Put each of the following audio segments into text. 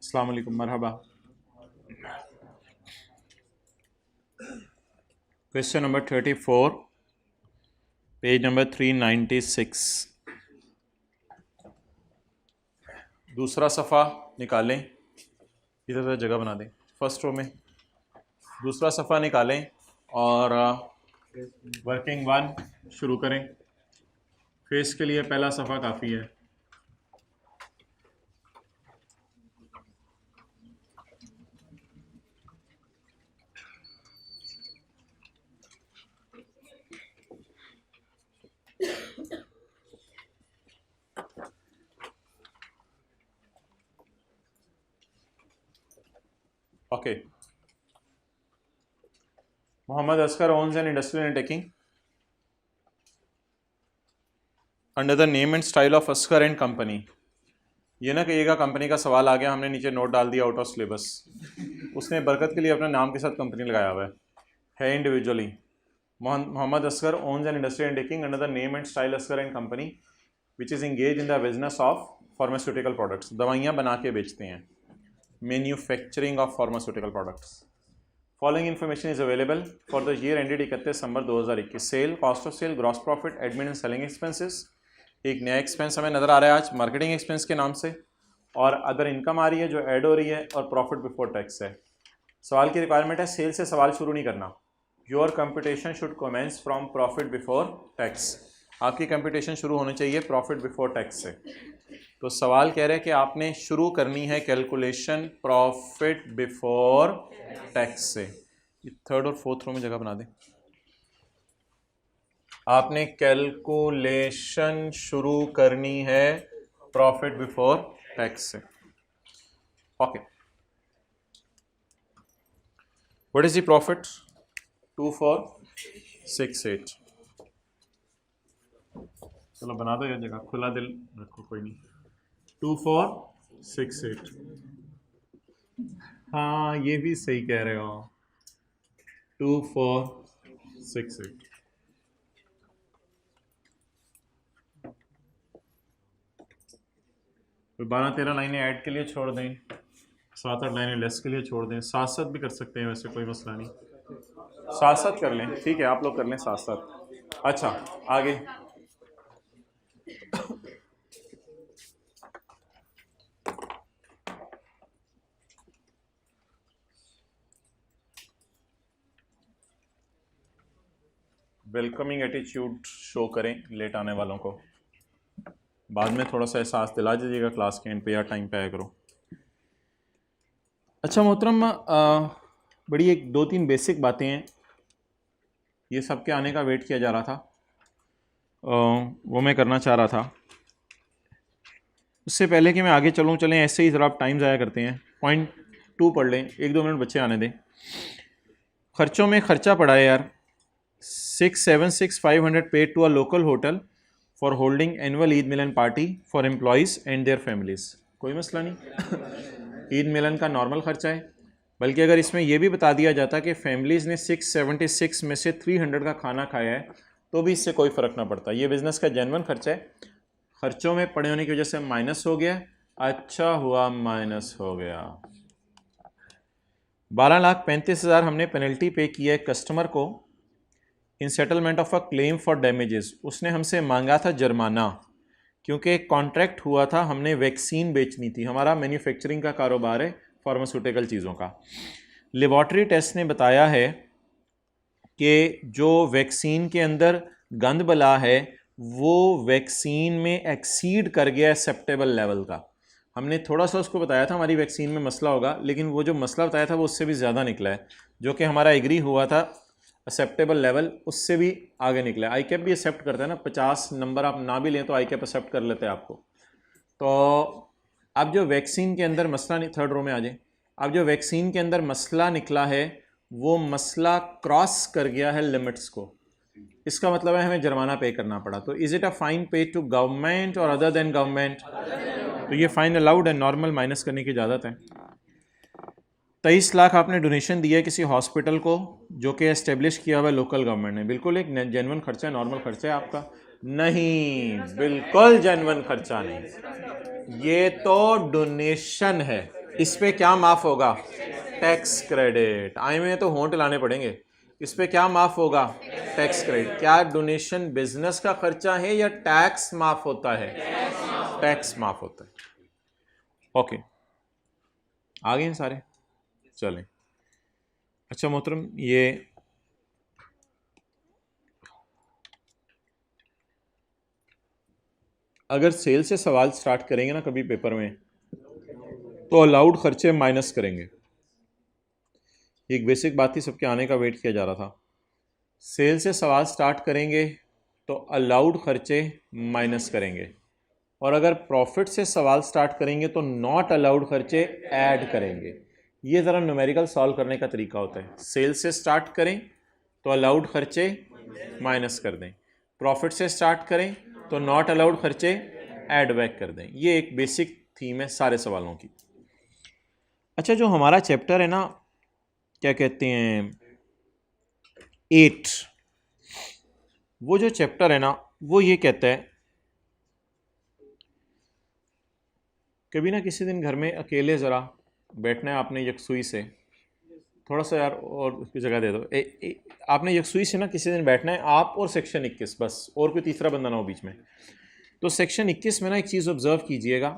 अस्सलाम वालेकुम, मरहबा। Question number 34, page number 396। दूसरा सफ़ा निकालें, इधर उधर जगह बना दें, फर्स्ट रो में दूसरा सफ़ा निकालें और वर्किंग वन शुरू करें। फेस के लिए पहला सफ़ा काफ़ी है। Okay, Mohammed Askar owns an industrial undertaking under the name and style of Askar and company. ये ना कहिएगा कंपनी का सवाल आ गया, हमने नीचे नोट डाल दिया आउट ऑफ सिलेबस। उसने बरकत के लिए अपने नाम के साथ कंपनी लगाया हुआ है individually. Mohammed Askar owns an industrial undertaking under the name and style Askar and company which is engaged in the business of pharmaceutical products। दवाइयाँ बना के बेचते हैं, manufacturing of pharmaceutical products. Following information is available for the year ended 31 December 2021। Sale, cost of sale, gross profit, admin and selling expenses. एक नया expense हमें नज़र आ रहा है आज मार्केटिंग एक्सपेंस के नाम से, और अदर इनकम आ रही है जो ऐड हो रही है, और प्रॉफिट बिफोर टैक्स है। सवाल की रिक्वायरमेंट है सेल से सवाल शुरू नहीं करना। Your computation should commence from profit before tax. आपकी कंप्यूटेशन शुरू होनी चाहिए प्रॉफिट बिफोर टैक्स से। तो सवाल कह रहे हैं कि आपने शुरू करनी है कैलकुलेशन प्रॉफिट बिफोर टैक्स से। थर्ड और फोर्थ रो में जगह बना दें। आपने कैलकुलेशन शुरू करनी है प्रॉफिट बिफोर टैक्स से। Okay, what is the profit? 2468। चलो बना दो ये जगह, खुला दिल रखो, कोई नहीं। 2468। हाँ, ये भी सही कह रहे हो, 2468। तो 12-13 लाइनें ऐड के लिए छोड़ दें, 7-8 लाइनें लेस के लिए छोड़ दें। साथ साथ भी कर सकते हैं, वैसे कोई मसला नहीं, साथ साथ कर लें। ठीक है, आप लोग कर लें साथ साथ। अच्छा, आगे। वेलकमिंग एटीट्यूड शो करें लेट आने वालों को। बाद में थोड़ा सा एहसास दिला दीजिएगा क्लास के एंड पे, या टाइम पे आया करो। अच्छा मोहतरम, बड़ी एक 2-3 बेसिक बातें हैं, ये सबके आने का वेट किया जा रहा था, वो मैं करना चाह रहा था। उससे पहले कि मैं आगे चलें ऐसे ही ज़रा आप टाइम ज़ाया करते हैं। पॉइंट 2 पढ़ लें, 1-2 मिनट बच्चे आने दें। खर्चों में खर्चा पड़ा है यार, 676,500 paid to a local hotel for holding annual Eid Milan party for employees and their families. कोई मसला नहीं ईद मिलन का नॉर्मल खर्चा है। बल्कि अगर इसमें यह भी बता दिया जाता कि फैमिलीज़ ने 676 में से 300 का खाना खाया है, तो भी इससे कोई फ़र्क ना पड़ता। ये बिज़नेस का जेन्युइन खर्चा है। खर्चों में पड़े होने की वजह से माइनस हो गया, अच्छा हुआ माइनस हो गया। 12,35,000 हमने पेनल्टी पे की है कस्टमर को in settlement of a claim for damages. उसने हमसे मांगा था जुर्माना, क्योंकि एक कॉन्ट्रैक्ट हुआ था, हमने वैक्सीन बेचनी थी। हमारा मैन्युफैक्चरिंग का कारोबार है फार्मास्यूटिकल चीज़ों का। लेबॉर्ट्री टेस्ट ने बताया है कि जो वैक्सीन के अंदर गंद बला है वो वैक्सीन में एक्सीड कर गया एक्सेप्टेबल लेवल का। हमने थोड़ा सा उसको बताया था हमारी वैक्सीन में मसला होगा, लेकिन वो जो मसला बताया था वो उससे भी ज़्यादा निकला है। जो कि हमारा एग्री हुआ था एक्सेप्टेबल लेवल, उससे भी आगे निकला है। आई कैप भी एक्सेप्ट करता है ना, 50 नंबर आप ना भी लें तो आई कैप एक्सेप्ट कर लेते हैं आपको। तो अब जो वैक्सीन के अंदर मसला, थर्ड रो में आ जाए। अब जो वैक्सीन के अंदर मसला निकला है वो मसला क्रॉस कर गया है लिमिट्स को। इसका मतलब है हमें जुर्माना पे करना पड़ा। तो इज़ इट अ फाइन पे टू गवर्नमेंट और अदर देन गवर्नमेंट? तो ये फाइन अलाउड है, नॉर्मल माइनस करने की इजाज़त है। 23 लाख आपने डोनेशन दिया है किसी हॉस्पिटल को जो कि एस्टेब्लिश किया हुआ है लोकल गवर्नमेंट ने। बिल्कुल एक जेन्युइन खर्चा है, नॉर्मल खर्चा है आपका? नहीं, बिल्कुल जेन्युइन खर्चा नहीं, ये तो डोनेशन है। इस पे क्या माफ होगा? Tax credit. आई में तो होंठ लाने पड़ेंगे। इस पे क्या माफ होगा? Tax credit. क्या डोनेशन बिजनेस का खर्चा है या टैक्स माफ होता है? टैक्स माफ होता है। ओके, आ गए हैं सारे? चलें। अच्छा मोहतरम, ये अगर सेल से सवाल स्टार्ट करेंगे ना कभी पेपर में, तो अलाउड खर्चे माइनस करेंगे। एक बेसिक बात थी, सबके आने का वेट किया जा रहा था। सेल से सवाल स्टार्ट करेंगे तो अलाउड खर्चे माइनस करेंगे, और अगर प्रॉफिट से सवाल स्टार्ट करेंगे तो नॉट अलाउड खर्चे ऐड करेंगे। ये ज़रा न्यूमेरिकल सॉल्व करने का तरीका होता है। सेल से स्टार्ट करें तो अलाउड खर्चे माइनस कर दें, प्रॉफिट से स्टार्ट करें तो नॉट अलाउड खर्चे ऐड बैक कर दें। ये एक बेसिक थीम है सारे सवालों की। अच्छा, जो हमारा चैप्टर है ना, क्या कहते हैं, 8, वो जो चैप्टर है ना, वो ये कहता है कभी ना किसी दिन घर में अकेले ज़रा बैठना है आपने यकसुई से, थोड़ा सा यार और उसकी जगह दे दो। आपने यकसुई से ना किसी दिन बैठना है, आप और सेक्शन 21, बस, और कोई तीसरा बंदा ना हो बीच में। तो सेक्शन 21 में ना एक चीज़ ऑब्जर्व कीजिएगा,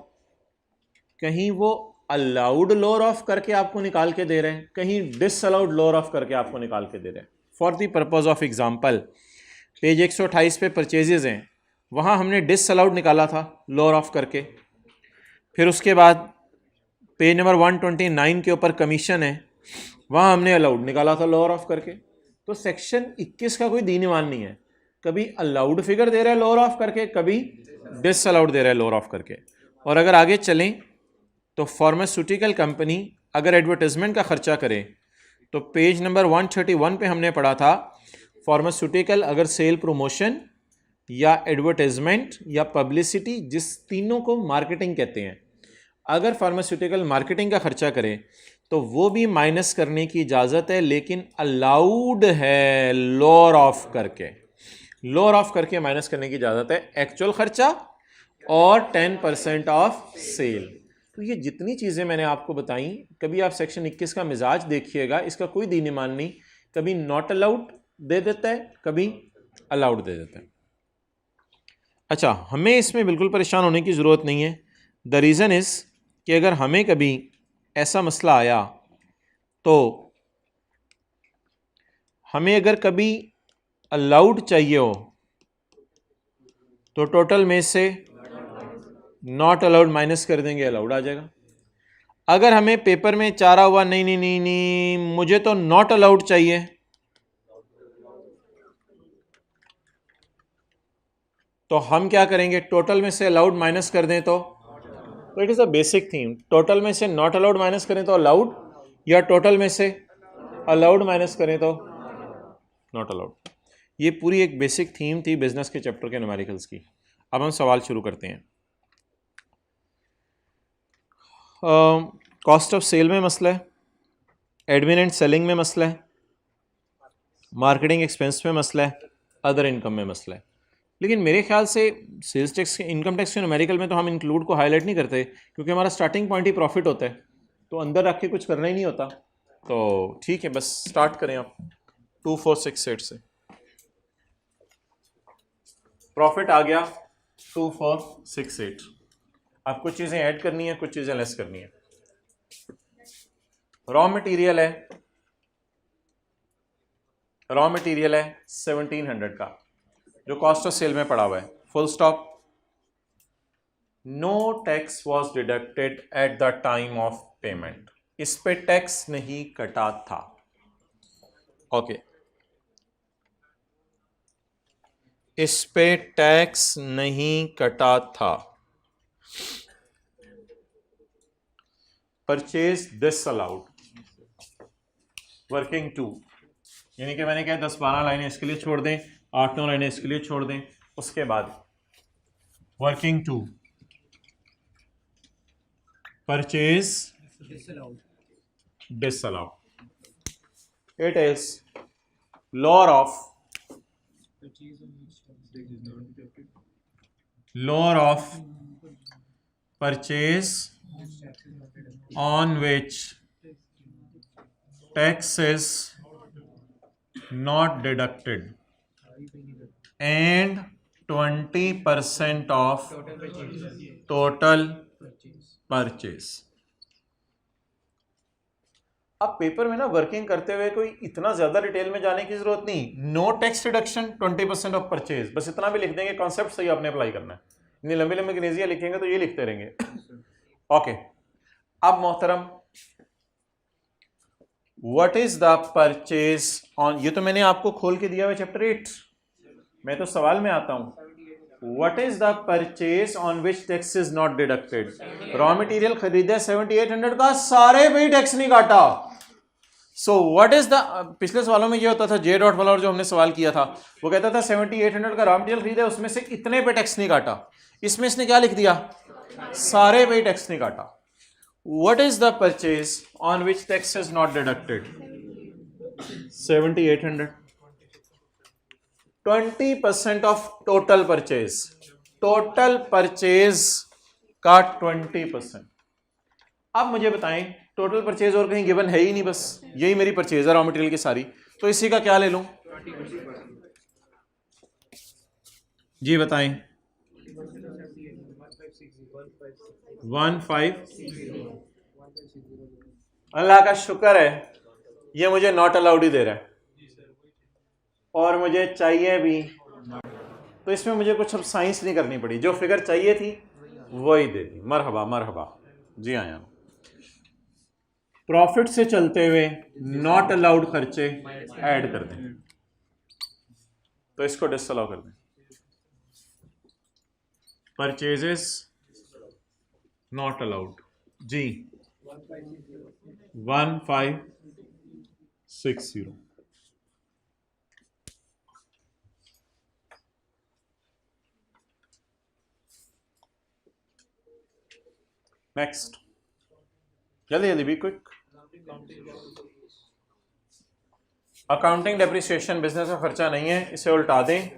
कहीं वो अलाउड लोअर ऑफ करके आपको निकाल के दे रहे हैं, कहीं डिसअलाउड लोअर ऑफ करके आपको निकाल के दे रहे हैं। For the purpose of example, page 128 पे परचेजेज हैं, वहाँ हमने डिसअलाउड निकाला था लोअर ऑफ करके। फिर उसके बाद पेज नंबर 129 के ऊपर कमीशन है, वहाँ हमने अलाउड निकाला था लोअर ऑफ करके। तो सेक्शन 21 का कोई दीन ईमान नहीं है, कभी अलाउड फिगर दे रहा है लोअर ऑफ करके, कभी डिसअलाउड दे रहा है लोअर ऑफ करके। और अगर आगे चलें तो फार्मास्यूटिकल कंपनी अगर एडवर्टाइजमेंट का खर्चा करे, तो पेज नंबर 131 पे हमने पढ़ा था, फार्मास्यूटिकल अगर सेल प्रमोशन या एडवर्टाइजमेंट या पब्लिसिटी, जिस तीनों को मार्केटिंग कहते हैं, अगर फार्मास्यूटिकल मार्केटिंग का खर्चा करे तो वो भी माइनस करने की इजाज़त है, लेकिन अलाउड है लोअर ऑफ करके। लोअर ऑफ करके माइनस करने की इजाज़त है, एक्चुअल खर्चा और 10% ऑफ सेल। तो ये जितनी चीज़ें मैंने आपको बताई, कभी आप सेक्शन 21 का मिजाज देखिएगा, इसका कोई दीन ईमान नहीं, कभी नॉट अलाउड दे देता है, कभी अलाउड दे देता है। अच्छा, हमें इसमें बिल्कुल परेशान होने की ज़रूरत नहीं है। द रीज़न इज़ कि अगर हमें कभी ऐसा मसला आया, तो हमें अगर कभी अलाउड चाहिए हो तो टोटल में से नॉट अलाउड माइनस कर देंगे, अलाउड आ जाएगा। अगर हमें पेपर में चारा हुआ नहीं नहीं नहीं नहीं मुझे तो नॉट अलाउड चाहिए, तो हम क्या करेंगे, टोटल में से अलाउड माइनस कर दें। तो it is a basic theme, total में से नॉट अलाउड माइनस करें तो अलाउड, या टोटल में से अलाउड माइनस करें तो नॉट अलाउड। ये पूरी एक बेसिक थीम थी बिजनेस के चैप्टर के न्यूमेरिकल्स की। अब हम सवाल शुरू करते हैं। कॉस्ट ऑफ सेल में मसला है, एडमिन एंड सेलिंग में मसला है, मार्केटिंग एक्सपेंस में मसला है, अदर इनकम में मसला है। लेकिन मेरे ख्याल से सेल्स टैक्स, इनकम टैक्स के न्यूमेरिकल में तो हम इंक्लूड को हाईलाइट नहीं करते, क्योंकि हमारा स्टार्टिंग पॉइंट ही प्रॉफिट होता है, तो अंदर रख के कुछ करना ही नहीं होता। तो ठीक है, बस स्टार्ट करें आप 2468 से। प्रॉफिट आ गया 2468। अब कुछ चीज़ें ऐड करनी है, कुछ चीज़ें लेस करनी है। रॉ मटेरियल है, 1700 का, जो कॉस्ट ऑफ सेल में पड़ा हुआ है, full stop. No tax was deducted at the time of payment, इस पे टैक्स नहीं कटा था। ओके, इस पे टैक्स नहीं कटा था। परचेज डिसअलाउड, वर्किंग 2, यानी कि मैंने कहा 10-12 लाइनें इसके लिए छोड़ दें, 8-9 लाइनें इसके लिए छोड़ दें। उसके बाद working 2, purchase disallowed, it is lower of purchase on which tax is not deducted and 20% of total purchase. अब पेपर में ना वर्किंग करते हुए कोई इतना ज्यादा डिटेल में जाने की जरूरत नहीं। No tax deduction 20% of purchase, बस इतना भी लिख देंगे, कॉन्सेप्ट सही आपने अप्लाई करना है। इतनी लंबी लंबी अंग्रेजियां लिखेंगे तो ये लिखते रहेंगे। ओके, अब मोहतरम, what is the purchase on, ये तो मैंने आपको खोल के दिया हुआ चैप्टर 8, मैं तो सवाल में आता हूं। What is the purchase on which tax is not deducted? Raw material खरीदे 7800 का, सारे भी टैक्स नहीं काटा। So what is the, पिछले सवालों में ये होता था, जे डॉट वाला और जो हमने सवाल किया था वो कहता था 7800 का रॉ मटेरियल खरीदे, उसमें से इतने पे टैक्स नहीं काटा। इसमें इसने क्या लिख दिया, सारे पे टैक्स नहीं काटा। What is the purchase on which tax is not deducted? 7800, 20% of total purchase, total purchase का 20%। अब मुझे बताएं, टोटल परचेज और कहीं गिवन है ही नहीं, बस यही मेरी परचेज है रॉ मटेरियल की सारी, तो इसी का क्या ले लूं जी बताएं। 1560, अल्लाह का शुक्र है ये मुझे नॉट अलाउड ही दे रहा है और मुझे चाहिए भी, तो इसमें मुझे कुछ अब साइंस नहीं करनी पड़ी, जो फिगर चाहिए थी वही दे दी। मरहबा मरहबा जी आया। प्रॉफिट से चलते हुए नॉट अलाउड खर्चे ऐड कर दें, तो इसको डिसअलाउ कर दें। परचेजेस नॉट अलाउड जी 1560। नेक्स्ट, जल्दी जल्दी, be quick. Accounting depreciation business का खर्चा नहीं है, इसे उल्टा दें।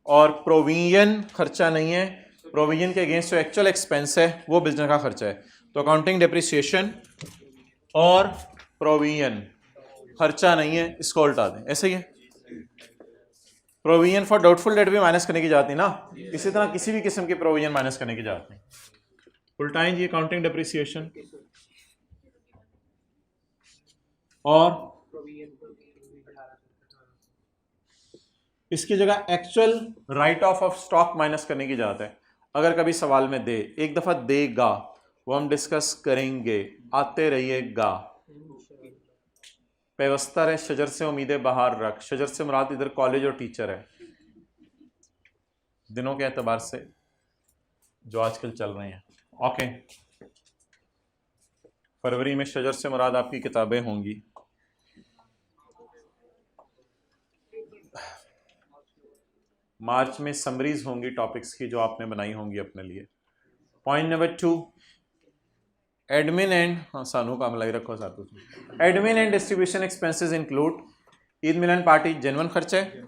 और प्रोविजन खर्चा नहीं है, प्रोविजन के अगेंस्ट जो एक्चुअल एक्सपेंस है वो बिजनेस का खर्चा है। तो अकाउंटिंग डेप्रिसिएशन और प्रोविजन खर्चा नहीं है, इसको उल्टा दें, ऐसे ही है। प्रोविजन फॉर डाउटफुल डेट भी माइनस करने की जाती ना, इसी तरह किसी भी किस्म की प्रोविजन माइनस करने की जाती नहीं। उल्टाएं जी अकाउंटिंग डेप्रिसिएशन और इसकी जगह actual right of stock minus करने की जाता है। अगर कभी सवाल में दे, एक दफा देगा, वो हम डिस्कस करेंगे, आते रहिएगा। पेवस्तर है शजर से उम्मीदें बाहर रख, शजर से मुराद इधर कॉलेज और टीचर है, दिनों के एतबार से जो आजकल चल रहे हैं। ओके, फरवरी में शजर से मुराद आपकी किताबें होंगी। मार्च में समरीज होंगी टॉपिक्स की जो आपने बनाई होंगी अपने लिए। पॉइंट नंबर 2, एडमिन एंड, हाँ सानू काम लाई रखो साथ में। Admin and distribution expenses include Eid Milan party genuine खर्च है,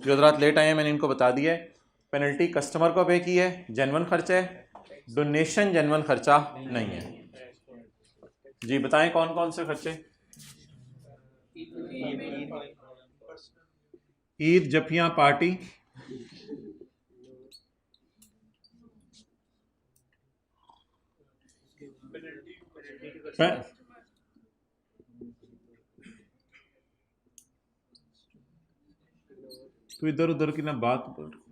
जो हजरात लेट आए हैं मैंने इनको बता दिया है। पेनल्टी कस्टमर को पे की है, जेन्युइन खर्च है। डोनेशन जेन्युइन खर्चा नहीं है। जी बताएं कौन कौन से खर्चे। ईद जफियां पार्टी, तो इधर उधर की ना बात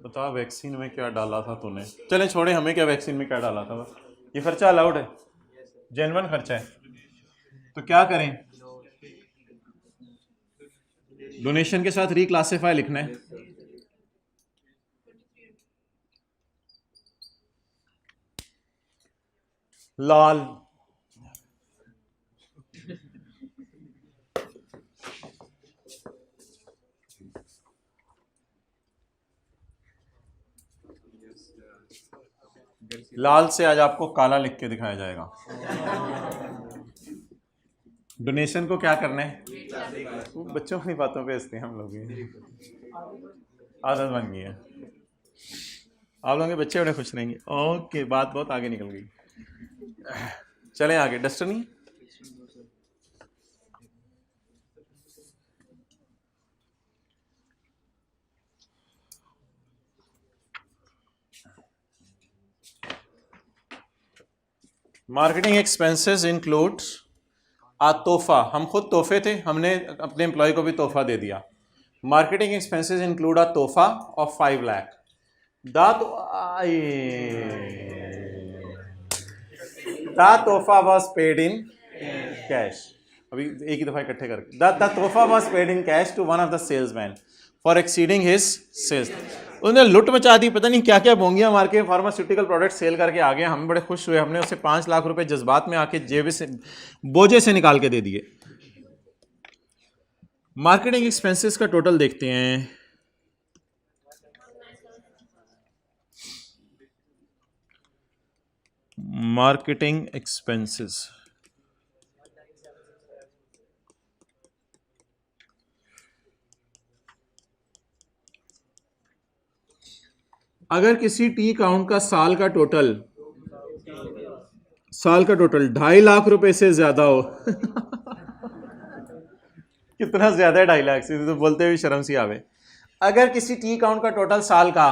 बता, वैक्सीन में क्या डाला था तूने। चले छोड़े, हमें क्या वैक्सीन में क्या डाला था, बस ये खर्चा अलाउड है, जेन्युइन खर्चा है। तो क्या करें, डोनेशन के साथ रिक्लासिफाई लिखना है। लाल लाल से आज आपको काला लिख के दिखाया जाएगा। डोनेशन को क्या करना है, बच्चों की बातों पे हंसते हैं हम लोग, आदत बन गई है। आप लोगों के बच्चे बड़े खुश रहेंगे। ओके, बात बहुत आगे निकल गई। चलें आगे, डस्टर नहीं मार्केटिंग एक्सपेंसेस इंक्लूड आ तोहफा, हम खुद तोहफे थे, हमने अपने एम्प्लॉय को भी तोहफा दे दिया। मार्केटिंग एक्सपेंसेस इंक्लूड आ तोहफा ऑफ 5 लाख। द तोहफा वाज पेड इन कैश। अभी एक ही दफा इकट्ठे करके, द तोहफा was paid in cash to one of the salesman for exceeding his sales. उसने लुट मचा दी, पता नहीं क्या क्या बोंगियां मार के फार्मास्यूटिकल प्रोडक्ट सेल करके आ गए। हम बड़े खुश हुए, हमने उसे 5 लाख रुपए जज्बात में आके जेब से बोझे से निकाल के दे दिए। मार्केटिंग एक्सपेंसेस का टोटल देखते हैं। मार्केटिंग एक्सपेंसेस अगर किसी टी काउंट का साल का टोटल 2.5 लाख रुपए से ज्यादा हो कितना ज्यादा है 2.5 लाख से, तो बोलते हुए शर्म सी आवे। अगर किसी टी काउंट का टोटल साल का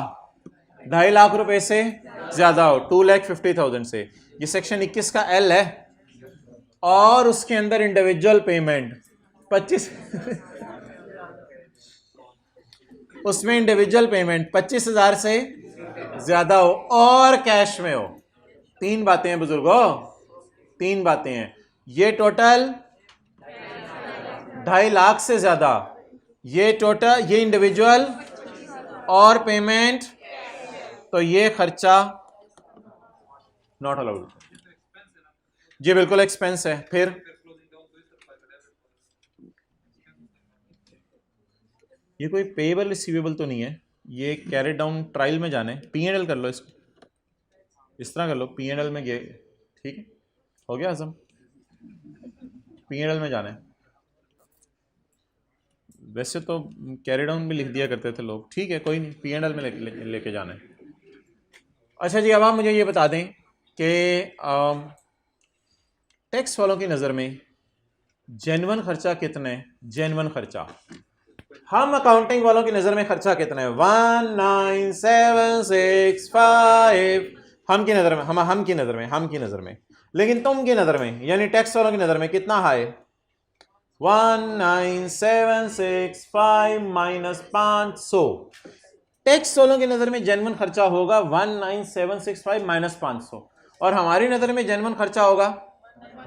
2.5 लाख रुपए से ज्यादा हो, 2,50,000 से, ये सेक्शन 21 का एल है, और उसके अंदर इंडिविजुअल पेमेंट 25 उसमें इंडिविजुअल पेमेंट 25,000 से ज्यादा हो और कैश में हो। 3 बातें हैं बुजुर्गों, 3 बातें हैं। ये टोटल 2.5 लाख से ज्यादा, ये टोटल, ये इंडिविजुअल और पेमेंट, तो ये खर्चा नॉट अलाउड। जी बिल्कुल एक्सपेंस है। फिर ये कोई पेएबल रिसीवेबल तो नहीं है, ये कैरी डाउन ट्रायल में जाने। P&L कर लो इसको, इस तरह कर लो, P&L में गए, ठीक है, हो गया आजम। P&L में जाना है। वैसे तो कैरी डाउन भी लिख दिया करते थे लोग, ठीक है कोई नहीं, P&L में लेके जाना है। अच्छा जी, अब आप मुझे ये बता दें कि टैक्स वालों की नज़र में जेन्युइन खर्चा कितना है? जेन्युइन खर्चा हम अकाउंटिंग वालों की नज़र में खर्चा कितना है? 19765 हम की नज़र में, हम की नज़र में, लेकिन तुम की नज़र में यानी टैक्स वालों की नज़र में कितना है? 19765 माइनस 500। टैक्स वालों की नज़र में जेन्युइन खर्चा होगा 19765 माइनस 500, और हमारी नज़र में जेन्युइन खर्चा होगा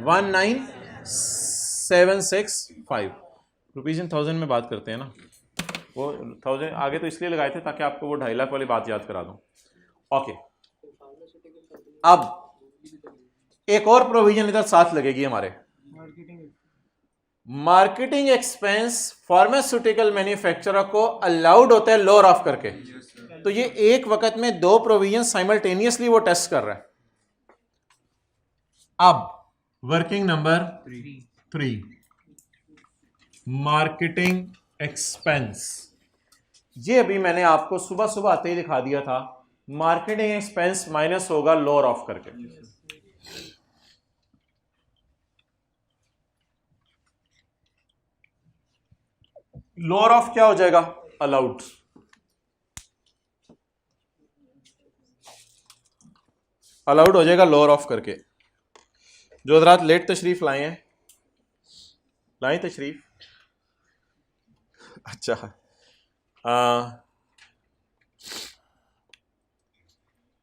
19765। रुपीज इन 1000 में बात करते हैं ना, वो 1000 आगे तो इसलिए लगाए थे ताकि आपको वो 2.5 लाख वाली बात याद करा दूं। ओके, अब एक और प्रोविजन इधर साथ लगेगी हमारे। मार्केटिंग एक्सपेंस फार्मास्यूटिकल मैन्युफैक्चरर को अलाउड होता है लोअर ऑफ करके, तो ये एक वक्त में 2 प्रोविजन साइमल्टेनियसली वो टेस्ट कर रहा है। अब वर्किंग नंबर 3, मार्केटिंग एक्सपेंस। ये अभी मैंने आपको सुबह सुबह आते ही दिखा दिया था। मार्केटिंग एक्सपेंस माइनस होगा लोअर ऑफ करके। लोअर ऑफ क्या हो जाएगा? अलाउड। अलाउड हो जाएगा लोअर ऑफ करके। जो हज़रात लेट तशरीफ लाए हैं, लाए तशरीफ। अच्छा,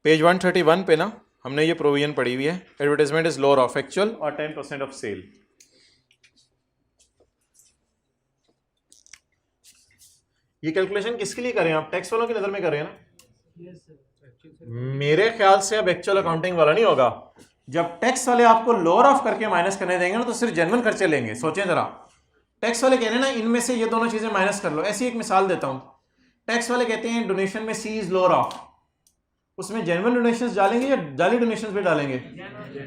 पेज 131 पे ना हमने ये प्रोविजन पढ़ी हुई है, advertisement is lower of actual और 10% ऑफ सेल। ये कैलकुलेशन किसके लिए कर रहे हैं आप? टैक्स वालों की नजर में कर रहे हैं ना? मेरे ख्याल से अब एक्चुअल अकाउंटिंग वाला नहीं होगा। जब टैक्स वाले आपको लोअर ऑफ करके माइनस करने देंगे ना, तो सिर्फ जेन्युइन खर्चे लेंगे। सोचें जरा, टैक्स वाले कह रहे हैं ना इनमें से ये दोनों चीजें माइनस कर लो। ऐसी एक मिसाल देता हूं, टैक्स वाले कहते हैं डोनेशन में सी इज लोअर ऑफ, उसमें जेन्युइन डोनेशंस डालेंगे या जाली डोनेशंस भी डालेंगे?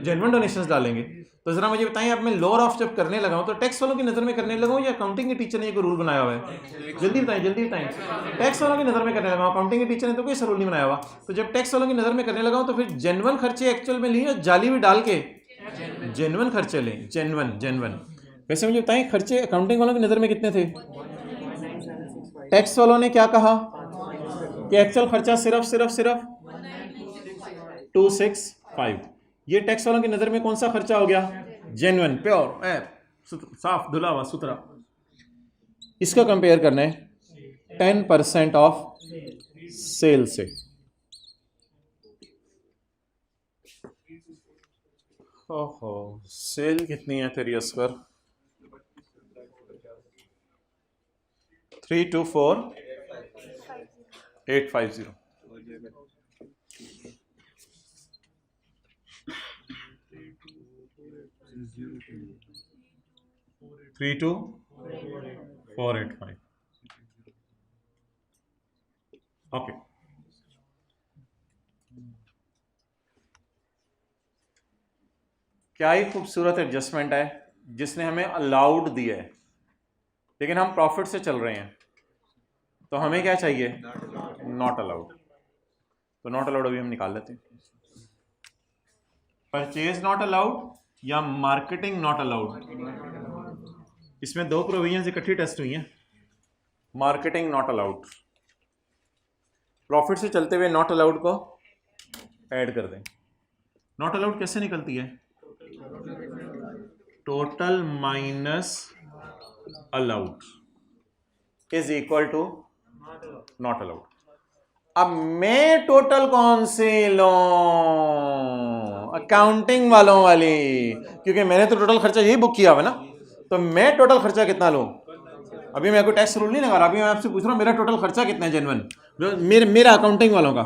जेन्युइन डोनेशंस डालेंगे। तो जरा मुझे बताएं, अब मैं लोअर ऑफ जब करने लगा हूं तो टैक्स वालों की नजर में करने लगा हूं या अकाउंटिंग के टीचर ने ये कोई रूल बनाया हुआ है? जल्दी बताएं, जल्दी बताएं। टैक्स वालों की नजर में करने लगा हूं, अकाउंटिंग के टीचर ने तो कोई रूल नहीं बनाया हुआ। तो जब टैक्स वालों की नजर में करने लगा हूं तो फिर जेन्युइन खर्चे एक्चुअल में लिए, जाली भी डाल के जेन्युइन खर्चे लें, जेन्युइन। वैसे मुझे बताएं खर्चे अकाउंटिंग वालों की नज़र में कितने थे? टैक्स वालों ने क्या कहा कि एक्चुअल खर्चा सिर्फ 265। ये टैक्स वालों की नज़र में कौन सा खर्चा हो गया? जेन्युइन, प्योर, साफ धुला हुआ सुथरा। इसका कंपेयर करना है 10% ऑफ सेल से। ओहो, सेल कितनी है तेरी असगर? 324850। 32485। ओके, क्या ही खूबसूरत एडजस्टमेंट है जिसने हमें अलाउड दिया है, लेकिन हम प्रॉफिट से चल रहे हैं, तो हमें क्या चाहिए? Not allowed. तो नॉट अलाउड अभी हम निकाल लेते हैं। परचेज नॉट अलाउड या मार्केटिंग नॉट अलाउड, इसमें दो प्रोविजंस इकट्ठी टेस्ट हुई हैं। मार्केटिंग नॉट अलाउड, प्रॉफिट से चलते हुए नॉट अलाउड को ऐड कर दें। नॉट अलाउड कैसे निकलती है? Total minus allowed is equal to not allowed. अब मैं टोटल कौन से लूं? अकाउंटिंग वालों वाली, क्योंकि मैंने तो टोटल खर्चा यही बुक किया हुआ ना, तो मैं टोटल खर्चा कितना लूं? अभी मैं कोई टैक्स रूल नहीं लगा रहा, अभी मैं आपसे पूछ रहा हूं मेरा टोटल खर्चा कितना है जेन्युइन, मेरा अकाउंटिंग वालों का।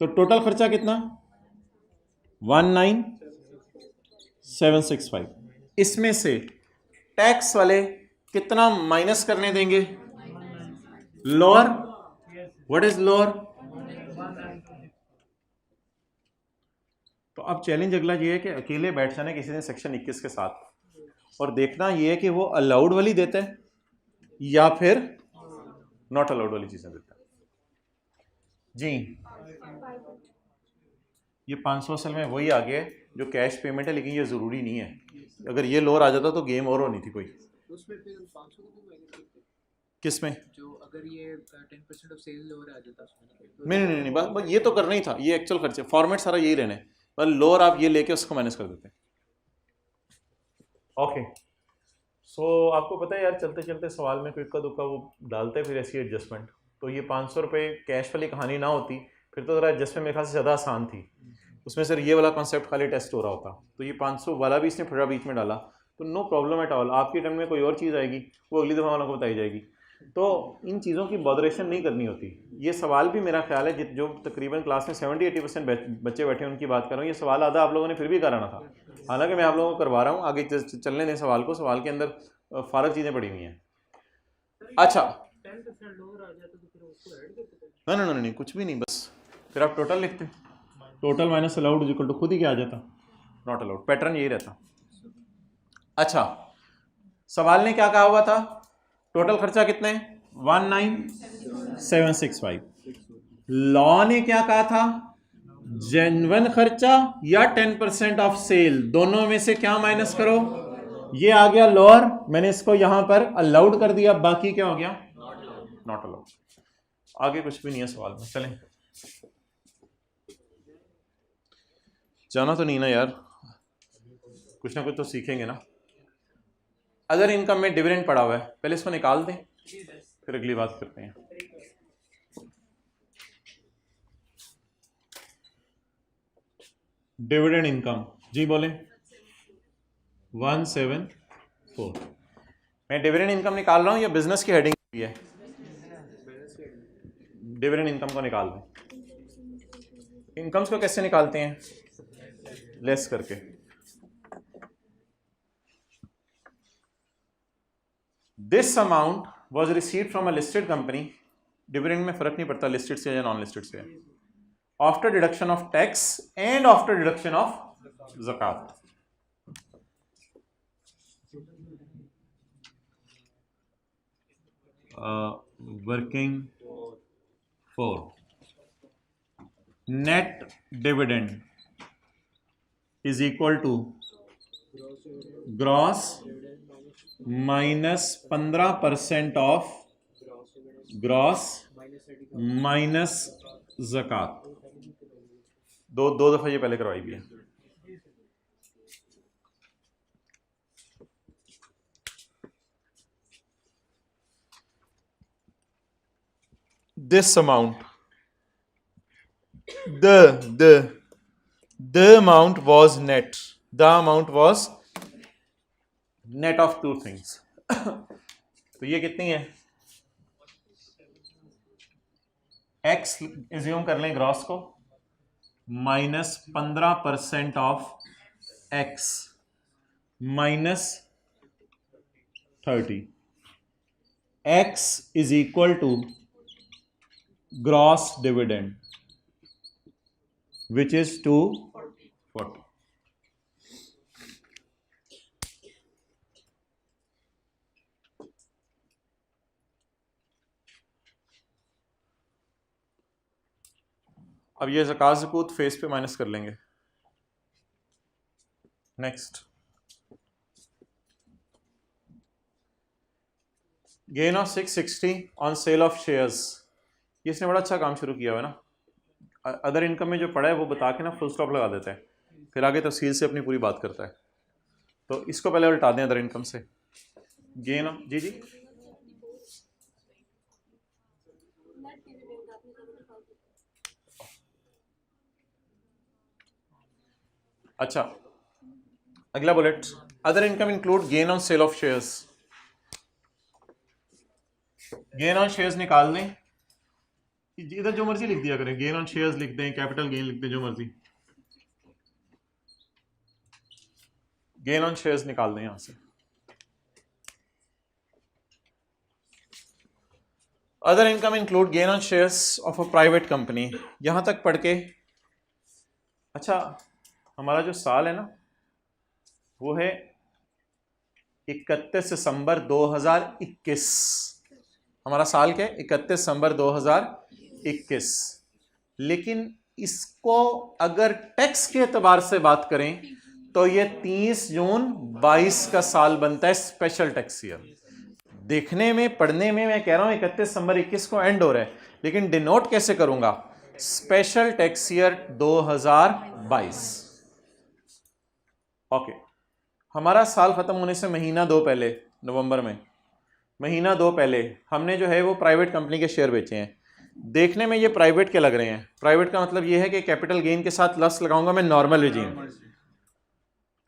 तो टोटल खर्चा कितना? 19765। इसमें से टैक्स वाले कितना माइनस करने देंगे? लोअर। What is lower? तो अब चैलेंज अगला ये है कि अकेले बैठ जाना किसी दिन सेक्शन 21 के साथ और देखना ये है कि वो अलाउड वाली देता है या फिर नॉट अलाउड वाली चीजें देता है। जी, ये 500 असल में वही आ गया जो कैश पेमेंट है, लेकिन ये जरूरी नहीं है। अगर ये लोअर आ जाता तो गेम और होनी थी कोई। उसमें फिर 500 को भी माइनस करते हैं। किस में? जो अगर ये 10% ऑफ सेल लोअर आ जाता उसमें तो नहीं, बस ये तो करना ही था, ये एक्चुअल खर्चे फॉर्मेट सारा यही रहने, बस लोअर आप ये लेके उसको माइनस कर देते हैं। ओके, सो आपको पता है यार, चलते चलते सवाल में कोई इक्का दुक्का वो डालते हैं फिर ऐसी एडजस्टमेंट। तो ये 500 रुपये कैश वाली कहानी ना होती फिर तो ज़रा एडजस्टमेंट मेरे ख्याल से ज़्यादा आसान थी। उसमें सर ये वाला कॉन्सेप्ट खाली टेस्ट हो रहा होता, तो ये 500 वाला भी इसने फिर बीच में डाला, तो नो प्रॉब्लम एट ऑल। आपके टर्म में कोई और चीज़ आएगी वो अगली दफ़ा वालों को बताई जाएगी। तो इन चीज़ों की बॉदरेशन नहीं करनी होती। ये सवाल भी मेरा ख्याल है जो तकरीबन क्लास में 70-80% बच्चे बैठे हैं उनकी बात कर रहा हूँ, ये सवाल आधा आप लोगों ने फिर भी कराना था। हालांकि मैं आप लोगों को करवा रहा हूँ, आगे चलने दें सवाल को। सवाल के अंदर फारग चीज़ें पड़ी हुई हैं। अच्छा, नहीं, कुछ भी नहीं, बस फिर आप टोटल लिखते, total minus allowed equal to खुद ही क्या आ जाता? Not allowed. पैटर्न यही रहता। अच्छा, सवाल ने क्या कहा हुआ था? टोटल खर्चा कितने? 19765। लॉ ने क्या कहा था? जेन्युइन खर्चा या 10% ऑफ सेल, दोनों में से क्या माइनस करो? ये आ गया लोअर, मैंने इसको यहां पर अलाउड कर दिया, बाकी क्या हो गया? Not allowed. आगे कुछ भी नहीं है सवाल में, चलें। जाना तो नहीं ना यार, कुछ ना कुछ तो सीखेंगे ना। अदर इनकम में डिविडेंड पड़ा हुआ है, पहले इसको निकाल दें फिर अगली बात करते हैं। डिविडेंड इनकम, जी बोलें। 174। मैं डिविडेंड इनकम निकाल रहा हूं या बिजनेस की हेडिंग भी है? डिविडेंड इनकम को निकाल दें। इनकम्स को कैसे निकालते हैं? लेस करके। This amount was received from a listed company, dividend में फर्क नहीं पड़ता लिस्टेड से या नॉन लिस्टेड से, after deduction of tax and after deduction of ज़कात। Working for net dividend is equal to gross minus 15% of gross minus ज़कात। दो दो दफा ये पहले करवाई भी है। This amount, the amount was net. The amount was net of two things. तो ये कितनी है? x एज्यूम कर लें ग्रॉस को, minus 15% of x minus 30, x is equal to gross dividend which is 240. अब ये ज़कात ज़कूत फेस पे माइनस कर लेंगे। Next, gain of 660 on sale of shares. ये इसने बड़ा अच्छा काम शुरू किया हुआ है ना। अदर इनकम में जो पड़ा है वो बता के ना फुल स्टॉप लगा देता है, फिर आगे तफसील से अपनी पूरी बात करता है। तो इसको पहले उल्टा दें अदर इनकम से। गेन ऑफ, जी जी अच्छा, अगला bullet, other income include gain on sale of shares. Gain on shares निकाल दें, इधर जो मर्जी लिख दिया करें, गेन ऑन शेयर्स लिख दें, कैपिटल गेन लिख दें, जो मर्जी। गेन ऑन शेयर्स निकाल दें यहां से। Other income include gain on shares of a private company. यहां तक पढ़ के अच्छा, हमारा जो साल है ना वो है 31 दिसंबर 2021। हमारा साल क्या है? 31 दिसंबर 2021। लेकिन इसको अगर टैक्स के एतबार से बात करें तो ये 30 जून 22 का साल बनता है, स्पेशल टैक्स ईयर। देखने में, पढ़ने में मैं कह रहा हूं 31 दिसंबर 21 को एंड हो रहा है, लेकिन डिनोट कैसे करूंगा? Special tax year 2022। ओके, हमारा साल खत्म होने से महीना दो पहले, नवंबर में महीना दो पहले हमने जो है वो प्राइवेट कंपनी के शेयर बेचे हैं। देखने में ये प्राइवेट के लग रहे हैं। प्राइवेट का मतलब ये है कि कैपिटल गेन के साथ लॉस लगाऊंगा मैं नॉर्मल रिजीम,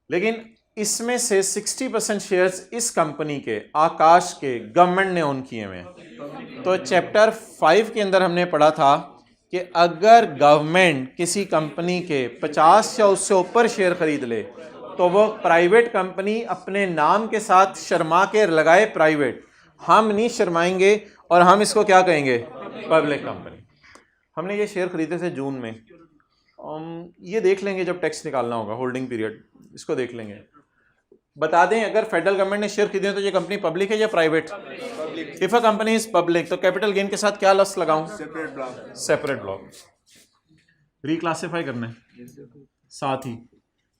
लेकिन इसमें से 60% शेयर्स इस कंपनी के, आकाश के, गवर्नमेंट ने ओन किए हुए हैं। तो चैप्टर 5 के अंदर हमने पढ़ा था कि अगर गवर्नमेंट किसी कंपनी के 50 या उससे ऊपर शेयर खरीद ले तो वो प्राइवेट कंपनी अपने नाम के साथ शर्मा के लगाए प्राइवेट, हम नहीं शर्माएंगे और हम इसको क्या कहेंगे? Public company. हमने ये शेयर खरीदे थे जून में। ये देख लेंगे जब टैक्स निकालना होगा, होल्डिंग पीरियड, इसको देख लेंगे। बता दें अगर फेडरल गवर्नमेंट ने शेयर खरीदे तो ये कंपनी पब्लिक है या private? If a company is public तो कैपिटल गेन के साथ क्या लॉस लगाऊं? Separate block. रिक्लासिफाई करना है। साथ ही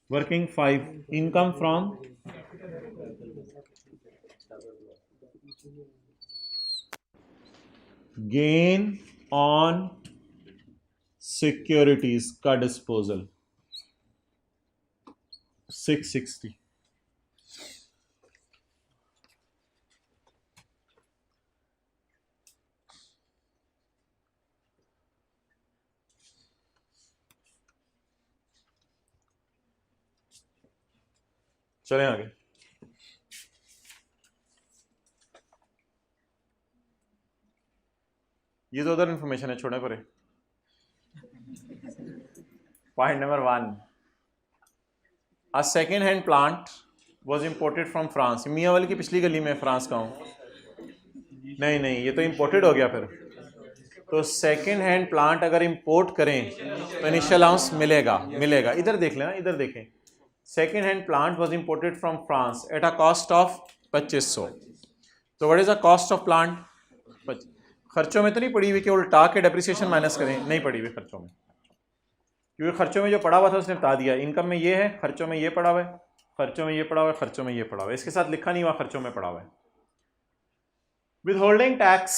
working 5, income from gain on securities का डिस्पोजल 660। चलें आगे। ये तो अदर इंफॉर्मेशन है, छोड़े परे। Point number 1, a second hand plant was imported from France. मियाँ वाली की पिछली गली में फ्रांस का हूँ। नहीं, ये तो इम्पोर्टेड हो गया फिर। तो सेकेंड हैंड प्लांट अगर इंपोर्ट करें तो इनिशियल अलाउंस मिलेगा। इधर देख लेना, इधर देखें। Second hand plant was imported from France at a cost of 2500। तो what is a cost of plant? खर्चों में तो नहीं पड़ी हुई कि उल्टा के डेप्रिसिएशन माइनस करें, नहीं पड़ी हुई खर्चों में। क्योंकि खर्चों में जो पड़ा हुआ था उसने बता दिया, इनकम में ये है, खर्चों में ये पड़ा हुआ है, खर्चों में ये पड़ा हुआ है, खर्चों में ये पड़ा हुआ है, इसके साथ लिखा नहीं हुआ खर्चों में पड़ा हुआ है। Withholding tax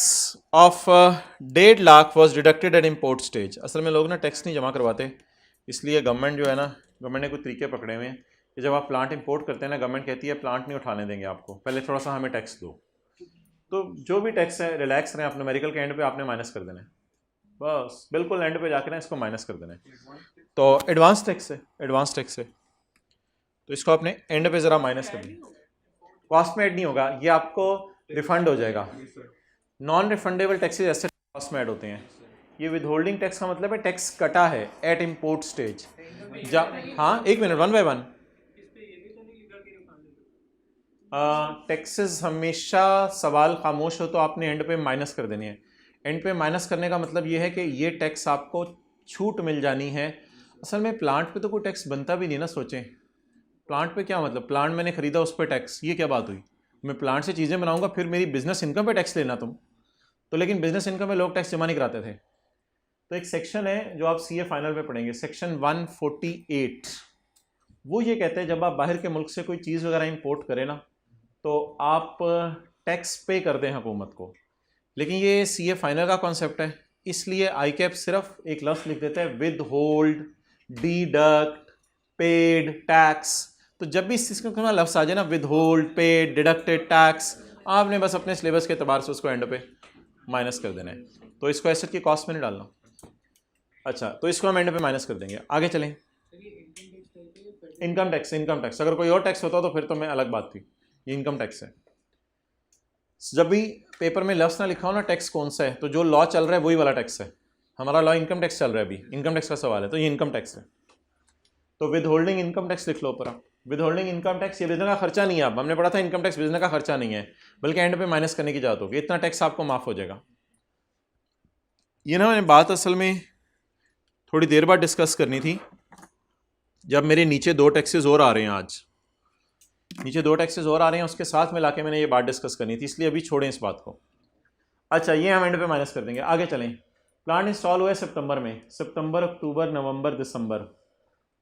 of 1.5 lakh was deducted eight import stage. असल में लोग ना टैक्स नहीं जमा करवाते, इसलिए गवर्नमेंट जो है ना, गवर्नमेंट ने कुछ तरीके पकड़े हुए हैं कि जब आप प्लांट इंपोर्ट करते हैं ना, गवर्नमेंट कहती है प्लांट नहीं उठाने देंगे आपको, पहले थोड़ा सा हमें टैक्स दो। तो जो भी टैक्स है रिलैक्स रहें, अपने न्यूमेरिकल के एंड पे आपने माइनस कर देना है, बस बिल्कुल एंड पे जाकर ना इसको माइनस कर देना है। तो एडवांस टैक्स है, एडवांस टैक्स है, तो इसको आपने एंड पे ज़रा माइनस कर देना। कॉस्ट में ऐड नहीं होगा, ये आपको रिफंड हो जाएगा। नॉन रिफंडेबल टैक्सेस ऐसे कॉस्ट में ऐड होते हैं। ये विदहोल्डिंग टैक्स का मतलब है टैक्स कटा है एट इम्पोर्ट स्टेज। हाँ एक minute, one by one. Taxes हमेशा सवाल खामोश हो तो आपने एंड पे माइनस कर देनी है। एंड पे माइनस करने का मतलब ये है कि ये टैक्स आपको छूट मिल जानी है। असल में प्लांट पे तो कोई टैक्स बनता भी नहीं ना, सोचें प्लांट पे क्या मतलब, प्लांट मैंने खरीदा उस पर टैक्स, ये क्या बात हुई? मैं प्लांट से चीज़ें बनाऊंगा फिर मेरी बिजनेस इनकम पे टैक्स लेना तुम तो। लेकिन बिजनेस इनकम में लोग टैक्स जमा नहीं कराते थे। तो एक सेक्शन है जो आप सीए फाइनल में पढ़ेंगे, सेक्शन 148, वो ये कहते हैं जब आप बाहर के मुल्क से कोई चीज़ वगैरह इंपोर्ट करें ना तो आप टैक्स पे कर दें हुकूमत को। लेकिन ये सीए फाइनल का कॉन्सेप्ट है, इसलिए आई कैप सिर्फ एक लफ्ज़ लिख देता है with hold, deduct, paid, tax. तो जब भी इस चीज़ का लफ्ज़ आ जाए ना, with hold, paid, deducted, tax, आपने बस अपने सिलेबस के एतबार से उसको एंड पे माइनस कर देना है। तो इसको एसेट की कॉस्ट में नहीं डालना। अच्छा, तो इसको हम एंड पे माइनस कर देंगे। आगे चलें। इनकम टैक्स, इनकम टैक्स अगर कोई और टैक्स होता तो फिर तो मैं अलग बात थी, ये इनकम टैक्स है। जब भी पेपर में लफ्ज़ ना लिखा हो ना टैक्स कौन सा है, तो जो लॉ चल रहा है वही वाला टैक्स है। हमारा लॉ इनकम टैक्स चल रहा है, अभी इनकम टैक्स का सवाल है तो ये इनकम टैक्स है। तो विद होल्डिंग इनकम टैक्स लिख लो ऊपर आप। विद होल्डिंग इनकम टैक्स ये बिजनेस का खर्चा नहीं है। अब हमने पढ़ा था इनकम टैक्स बिजनेस का खर्चा नहीं है, बल्कि एंड पे माइनस करने की जरूरत होगी, इतना टैक्स आपको माफ हो जाएगा। ये ना मैंने बात असल में थोड़ी देर बाद डिस्कस करनी थी, जब मेरे नीचे 2 टैक्सेस और आ रहे हैं, आज नीचे 2 टैक्सेस और आ रहे हैं, उसके साथ मिला के मैंने ये बात डिस्कस करनी थी, इसलिए अभी छोड़ें इस बात को। अच्छा, ये हम एंड पे माइनस कर देंगे। आगे चलें। प्लांट इंस्टॉल हुआ है सितंबर में, सितंबर, अक्टूबर, नवंबर, दिसंबर,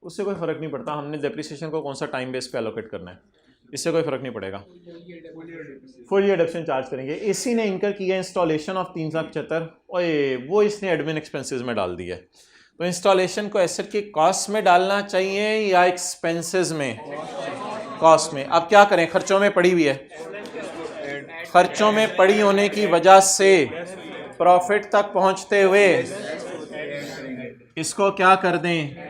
उससे कोई फ़र्क नहीं पड़ता हमने डेप्रिसिएशन को कौन सा टाइम बेस पे एलोकेट करना है, इससे कोई फ़र्क नहीं पड़ेगा। फुल ईयर डेप्रिसिएशन चार्ज करेंगे। इसी ने इनकर किया इंस्टॉलेशन ऑफ 3,75,000, ओए वो इसने एडमिन एक्सपेंसेस में डाल दिया। तो इंस्टॉलेशन को एसेट की कॉस्ट में डालना चाहिए या एक्सपेंसेस में? कॉस्ट में। अब क्या करें, खर्चों में पड़ी हुई है, खर्चों में पड़ी होने की वजह से प्रॉफिट तक पहुंचते हुए इसको क्या कर दें,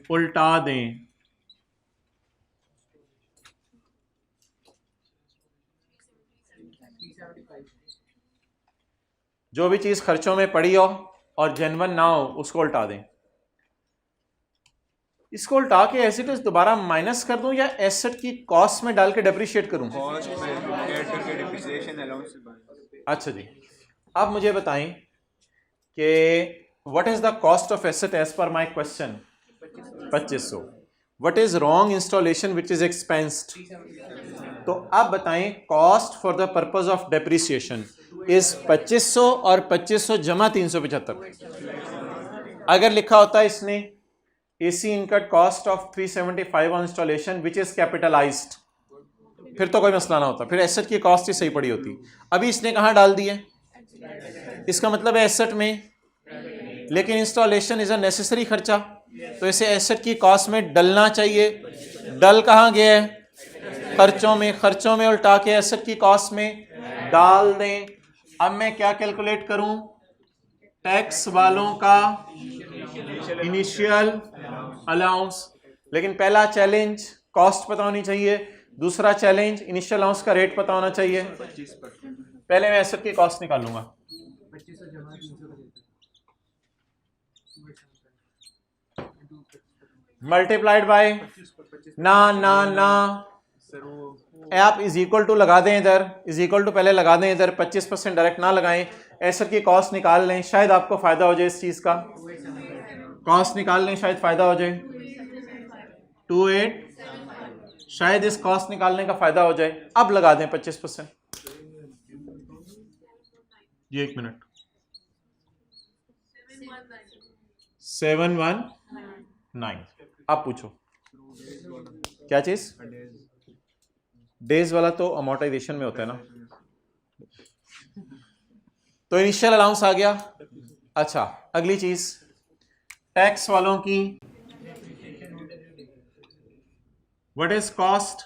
उल्टा दें। जो भी चीज खर्चों में पड़ी हो और जेन्युइन ना हो उसको उल्टा दें। इसको उल्टा के एसेट दोबारा माइनस कर दूं या एसेट की कॉस्ट में डाल के डेप्रिशिएट करूं? अच्छा जी, अब मुझे बताएं कि what is the cost of asset as per my question? 2500। What is wrong installation which is expensed? तो अब बताएं cost for the purpose of depreciation is 2500 और 2500 जमा 375। अगर लिखा होता है इसने AC incurred cost of 375 on installation which is capitalized, फिर तो कोई मसला ना होता, फिर एसेट की कॉस्ट ही सही पड़ी होती। अभी इसने कहाँ डाल दी है? इसका मतलब है एसेट में, लेकिन इंस्टॉलेशन इज अ नेसेसरी खर्चा, तो इसे एसेट की कॉस्ट में डलना चाहिए। डल कहाँ गया है? खर्चों में। खर्चों में उल्टा के एसेट की कॉस्ट में डाल दें। अब मैं क्या कैलकुलेट करूं? टैक्स वालों का इनिशियल अलाउंस। लेकिन पहला चैलेंज कॉस्ट पता होनी चाहिए, दूसरा चैलेंज इनिशियल अलाउंस का रेट पता होना चाहिए। पहले मैं एसेट की कॉस्ट निकालूंगा। मल्टीप्लाइड बाय ना आप इज इक्वल टू लगा दें इधर, इज इक्वल टू पहले लगा दें इधर, 25% डायरेक्ट ना लगाएं, एसेट की कॉस्ट निकाल लें, शायद आपको फायदा हो जाए इस चीज का। कॉस्ट निकाल लें, शायद फायदा हो जाए। 28, शायद इस कॉस्ट निकालने का फायदा हो जाए। अब लगा दें 25%। ये 1 मिनट, 71 9। आप पूछो क्या चीज? डेज वाला तो अमोर्टाइजेशन में होता है ना। तो इनिशियल अलाउंस आ गया। अच्छा, अगली चीज टैक्स वालों की, व्हाट इज कॉस्ट?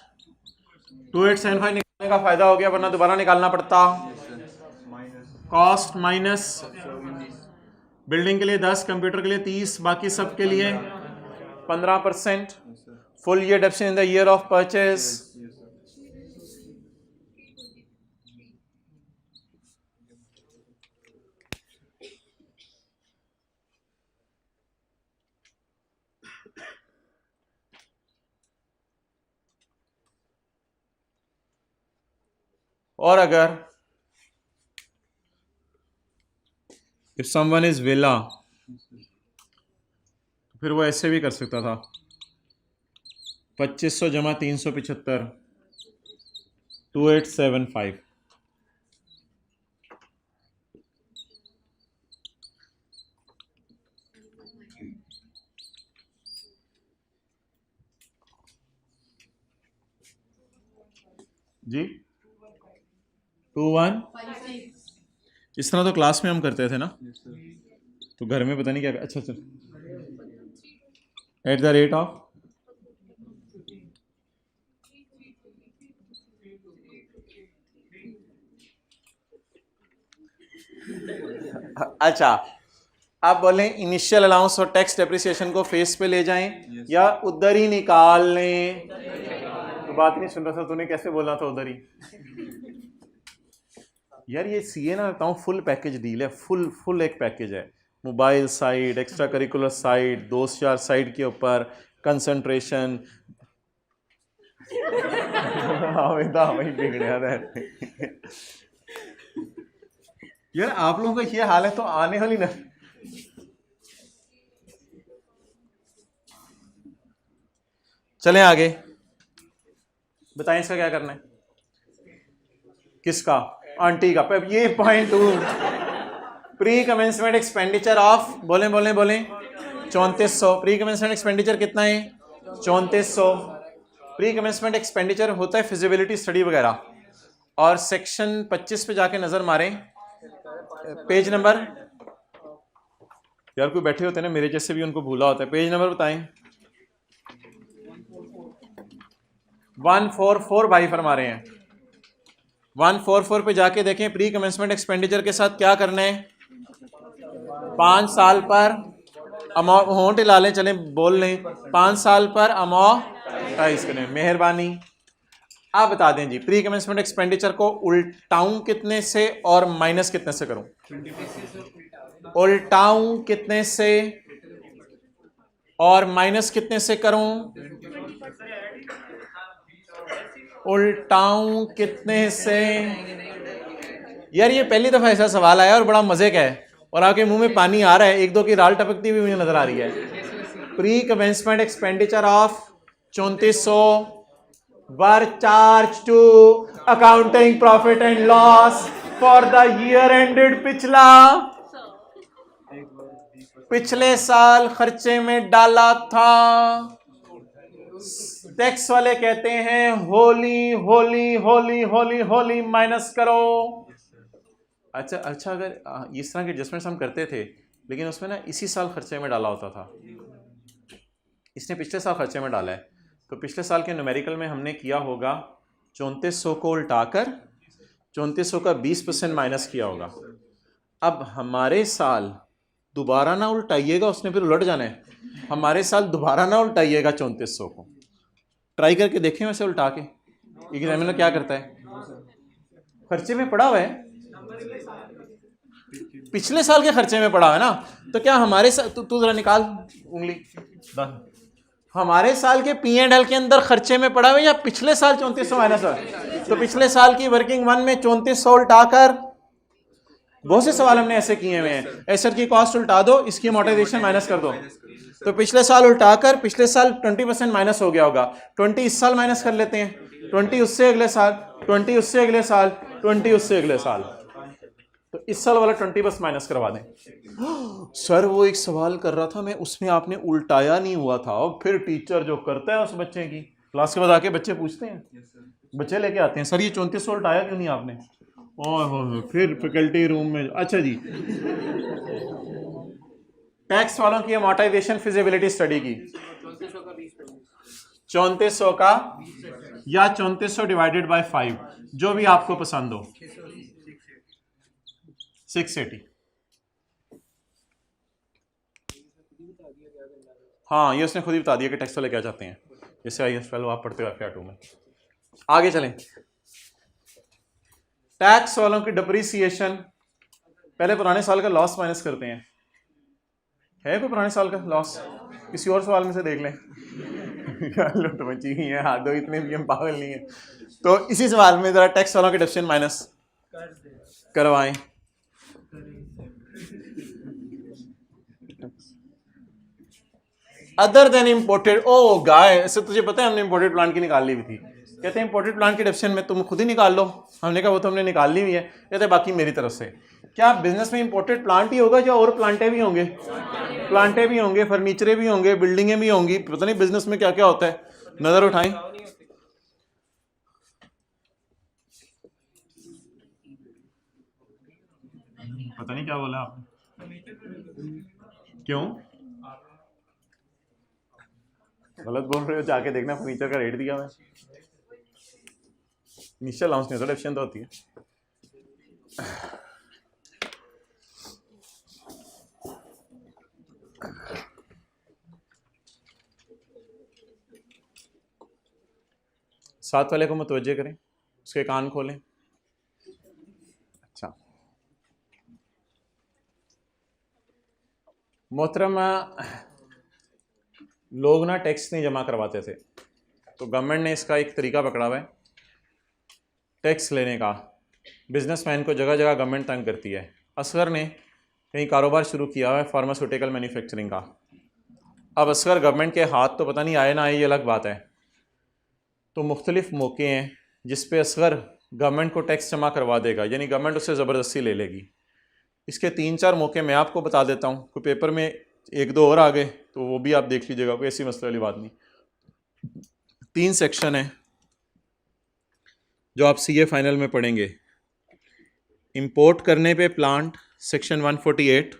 2875 निकालने का फायदा हो गया, वरना दोबारा निकालना पड़ता। कॉस्ट माइनस बिल्डिंग के लिए 10, कंप्यूटर के लिए 30, बाकी सब के लिए 15%। Full year डेप्शन in the year of purchase, और अगर इफ समवन इज विला तो फिर वो ऐसे भी कर सकता था, 2500 जमा 375, 2875। जी 21 इस तरह तो क्लास में हम करते थे ना, तो घर में पता नहीं क्या। अच्छा चल, एट द रेट ऑफ, अच्छा आप बोलें इनिशियल अलाउंस और टैक्स डेप्रिसिएशन को फेस पे ले जाएं या उधर ही निकाल लें? तो बात नहीं सुन रहा था तूने, कैसे बोलना था उधर ही? यार ये सीए ना बताऊं, फुल पैकेज डील है, फुल एक पैकेज है। Mobile side, extra curricular side, दोस्त यार साइड के ऊपर कंसंट्रेशन। वही बिगड़िया है यार, आप लोगों का ये हाल है तो आने वाली ना। चलें आगे, बताएं इसका क्या करना है। किसका? आंटी का। ये point 2, pre commencement expenditure of, बोलें 3400। प्री कमेंसमेंट एक्सपेंडिचर कितना है? 3400। प्री कमेंसमेंट एक्सपेंडिचर होता है फिजिबिलिटी स्टडी वगैरह। और सेक्शन 25 पे जाके नजर मारें, पेज नंबर, यार कोई बैठे होते हैं ना मेरे जैसे भी, उनको भूला होता है। पेज नंबर बताएं। 144 भाई फरमा रहे हैं। 144 पे जाके देखें प्री कमेंसमेंट एक्सपेंडिचर के साथ क्या करना है। 5 साल पर अमाउंट ला लें, चलें बोल लें, 5 साल पर अमाउंटाइज करें, मेहरबानी। आप बता दें जी, प्री कमेंसमेंट एक्सपेंडिचर को उल्टाऊं कितने से और माइनस कितने से करूं? उल्टाऊं कितने से और माइनस कितने से करूं? उल्टाऊं कितने से? यार ये पहली दफा ऐसा सवाल आया और बड़ा मजे का है, और आपके मुंह में पानी आ रहा है, एक दो की राल टपकती हुई मुझे नजर आ रही है। Pre commencement expenditure of 3400 were charged to accounting profit and loss for the year ended पिछले साल खर्चे में डाला था। टैक्स वाले कहते हैं होली होली होली होली होली माइनस करो। अच्छा, अगर इस तरह के एडजस्टमेंट्स हम करते थे, लेकिन उसमें ना इसी साल खर्चे में डाला होता था। इसने पिछले साल खर्चे में डाला है, तो पिछले साल के न्यूमेरिकल में हमने किया होगा 3400 को उल्टाकर 3400 का 20% माइनस किया होगा। अब हमारे साल दोबारा ना उल्टाइएगा, उसने फिर उलट जाना है। हमारे साल दोबारा ना उल्टाइएगा 3400 को, ट्राई करके देखें वैसे उल्टा के। एग्जामिनर क्या करता है? खर्चे में पड़ा हुआ है, पिछले साल के खर्चे में पड़ा हुआ है ना, तो क्या हमारे साल, तू जरा निकाल उंगली, हमारे साल के P&L के अंदर खर्चे में पड़ा हुआ है या पिछले साल 3400 माइनस है? तो पिछले साल की वर्किंग वन में 3400 उल्टाकर, बहुत से सवाल हमने ऐसे किए हुए हैं, एसेट की कॉस्ट उल्टा दो, इसकी अमोर्टाइजेशन माइनस कर दो। तो पिछले साल उल्टाकर पिछले साल 20% माइनस हो गया होगा, 20 इस साल माइनस कर लेते हैं, 20 उससे अगले साल, 20 उससे अगले साल, 20 उससे अगले साल। तो इस साल वाला 20 बस माइनस करवा दें। सर वो एक सवाल कर रहा था मैं, उसमें आपने उल्टाया नहीं हुआ था। और फिर टीचर जो करता है उस बच्चे की, क्लास के बाद आके बच्चे पूछते हैं, बच्चे लेके आते हैं, सर ये 3400 उल्टाया क्यों नहीं आपने? ओह फिर फैकल्टी रूम में। अच्छा जी, टैक्स वालों की अमोर्टाइजेशन फिजिबिलिटी स्टडी की 3400 का या 3400 डिवाइडेड बाय 5, जो भी आपको पसंद हो। 680। हाँ ये उसने खुद ही बता दिया कि टैक्स वाले क्या चाहते हैं। जैसे आई एस आप पढ़ते हो FY 2 में। आगे चलें, टैक्स वालों की डिप्रिसिएशन, पहले पुराने साल का लॉस माइनस करते हैं। है कोई पुराने साल का लॉस? किसी और सवाल में से देख लें। लुट मची हुई है, हाथ दो, इतने भी हम पागल नहीं है। तो इसी सवाल में जरा टैक्स वालों की डिप्रिसिएशन माइनस करवाएं। अदर देन इम्पोर्टेड, ओ गाय, ऐसे तुझे पता है हमने इम्पोर्टेड प्लांट की निकाल ली हुई थी। कहते हैं इम्पोर्टेड प्लांट की डिप्रिसिएशन में तुम खुद ही निकाल लो। हमने कहा वो तो हमने निकाल ली हुई है। कहते हैं बाकी मेरी तरफ से। क्या बिजनेस में इम्पोर्टेड प्लांट ही होगा या और प्लांटें भी होंगे? प्लांटें भी होंगे, फर्नीचरें भी होंगे, बिल्डिंगें भी होंगी, पता नहीं बिजनेस में क्या क्या होता है। नजर उठाएं। पता नहीं क्या बोला आपने, क्यों गलत बोल रहे हो? जाके देखना फर्नीचर का रेट दिया मैं। इनिशियल अलाउंस नहीं होता, डिप्रिसिएशन तो होती है। साथ वाले को मुतवज्जे करें, उसके कान खोलें। अच्छा मोहतरम, लोग ना टैक्स नहीं जमा करवाते थे, तो गवर्नमेंट ने इसका एक तरीका पकड़ा हुआ है टैक्स लेने का। बिजनेसमैन को जगह जगह गवर्नमेंट तंग करती है। असगर ने कहीं कारोबार शुरू किया हुआ है फार्मास्यूटिकल मैन्युफैक्चरिंग का। अब असगर गवर्नमेंट के हाथ तो पता नहीं आए ना आए, ये अलग बात है। तो मुख्तलिफ मौके हैं जिस पे असगर गवर्नमेंट को टैक्स जमा करवा देगा, यानी गवर्नमेंट उससे ज़बरदस्ती ले लेगी। इसके 3-4 मौके मैं आपको बता देता हूँ, कोई पेपर में 1-2 और आ गए तो वो भी आप देख लीजिएगा, कोई ऐसी मसले वाली बात नहीं। 3 सेक्शन है जो आप CA फाइनल में पढ़ेंगे। इंपोर्ट करने पे प्लांट सेक्शन 148,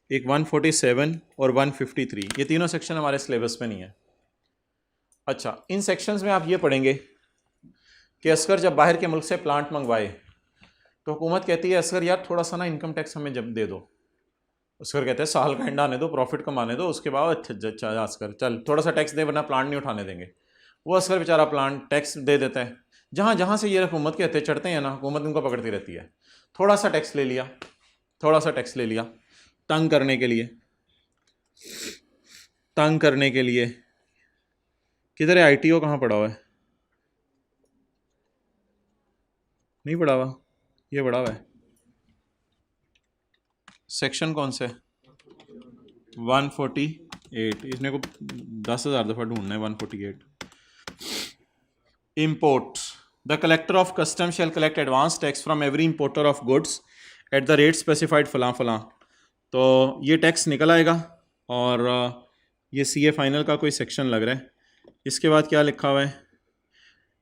एक 147 और 153, ये तीनों सेक्शन हमारे सिलेबस में नहीं है। अच्छा, इन सेक्शंस में आप ये पढ़ेंगे कि असगर जब बाहर के मुल्क से प्लांट मंगवाए तो हुकूमत कहती है असगर यार थोड़ा सा ना इनकम टैक्स हमें जब दे दो। असगर कहते हैं साल का एंड आने दो, प्रॉफिट कमाने दो, उसके बाद अच्छा असगर चल थोड़ा सा टैक्स दे वरना प्लांट नहीं उठाने देंगे। वो असगर बेचारा प्लांट टैक्स दे देता है। जहाँ जहाँ से ये हुकूमत के हत्थे चढ़ते हैं ना, हुकूमत उनको पकड़ती रहती है। थोड़ा सा टैक्स ले लिया, थोड़ा सा टैक्स ले लिया, तंग करने के लिए, तंग करने के लिए। किधर है ITO, कहाँ पड़ा हुआ है? नहीं पड़ा हुआ, ये पड़ा हुआ है। सेक्शन कौन से? 148। इसने को 10,000 दफ़ा ढूंढना है। 148 import. The collector of custom shell collect advance tax from every importer of goods at the rate specified फलां फलां। तो ये टैक्स निकल आएगा और ये CA फाइनल का कोई सेक्शन लग रहा है। इसके बाद क्या लिखा हुआ है?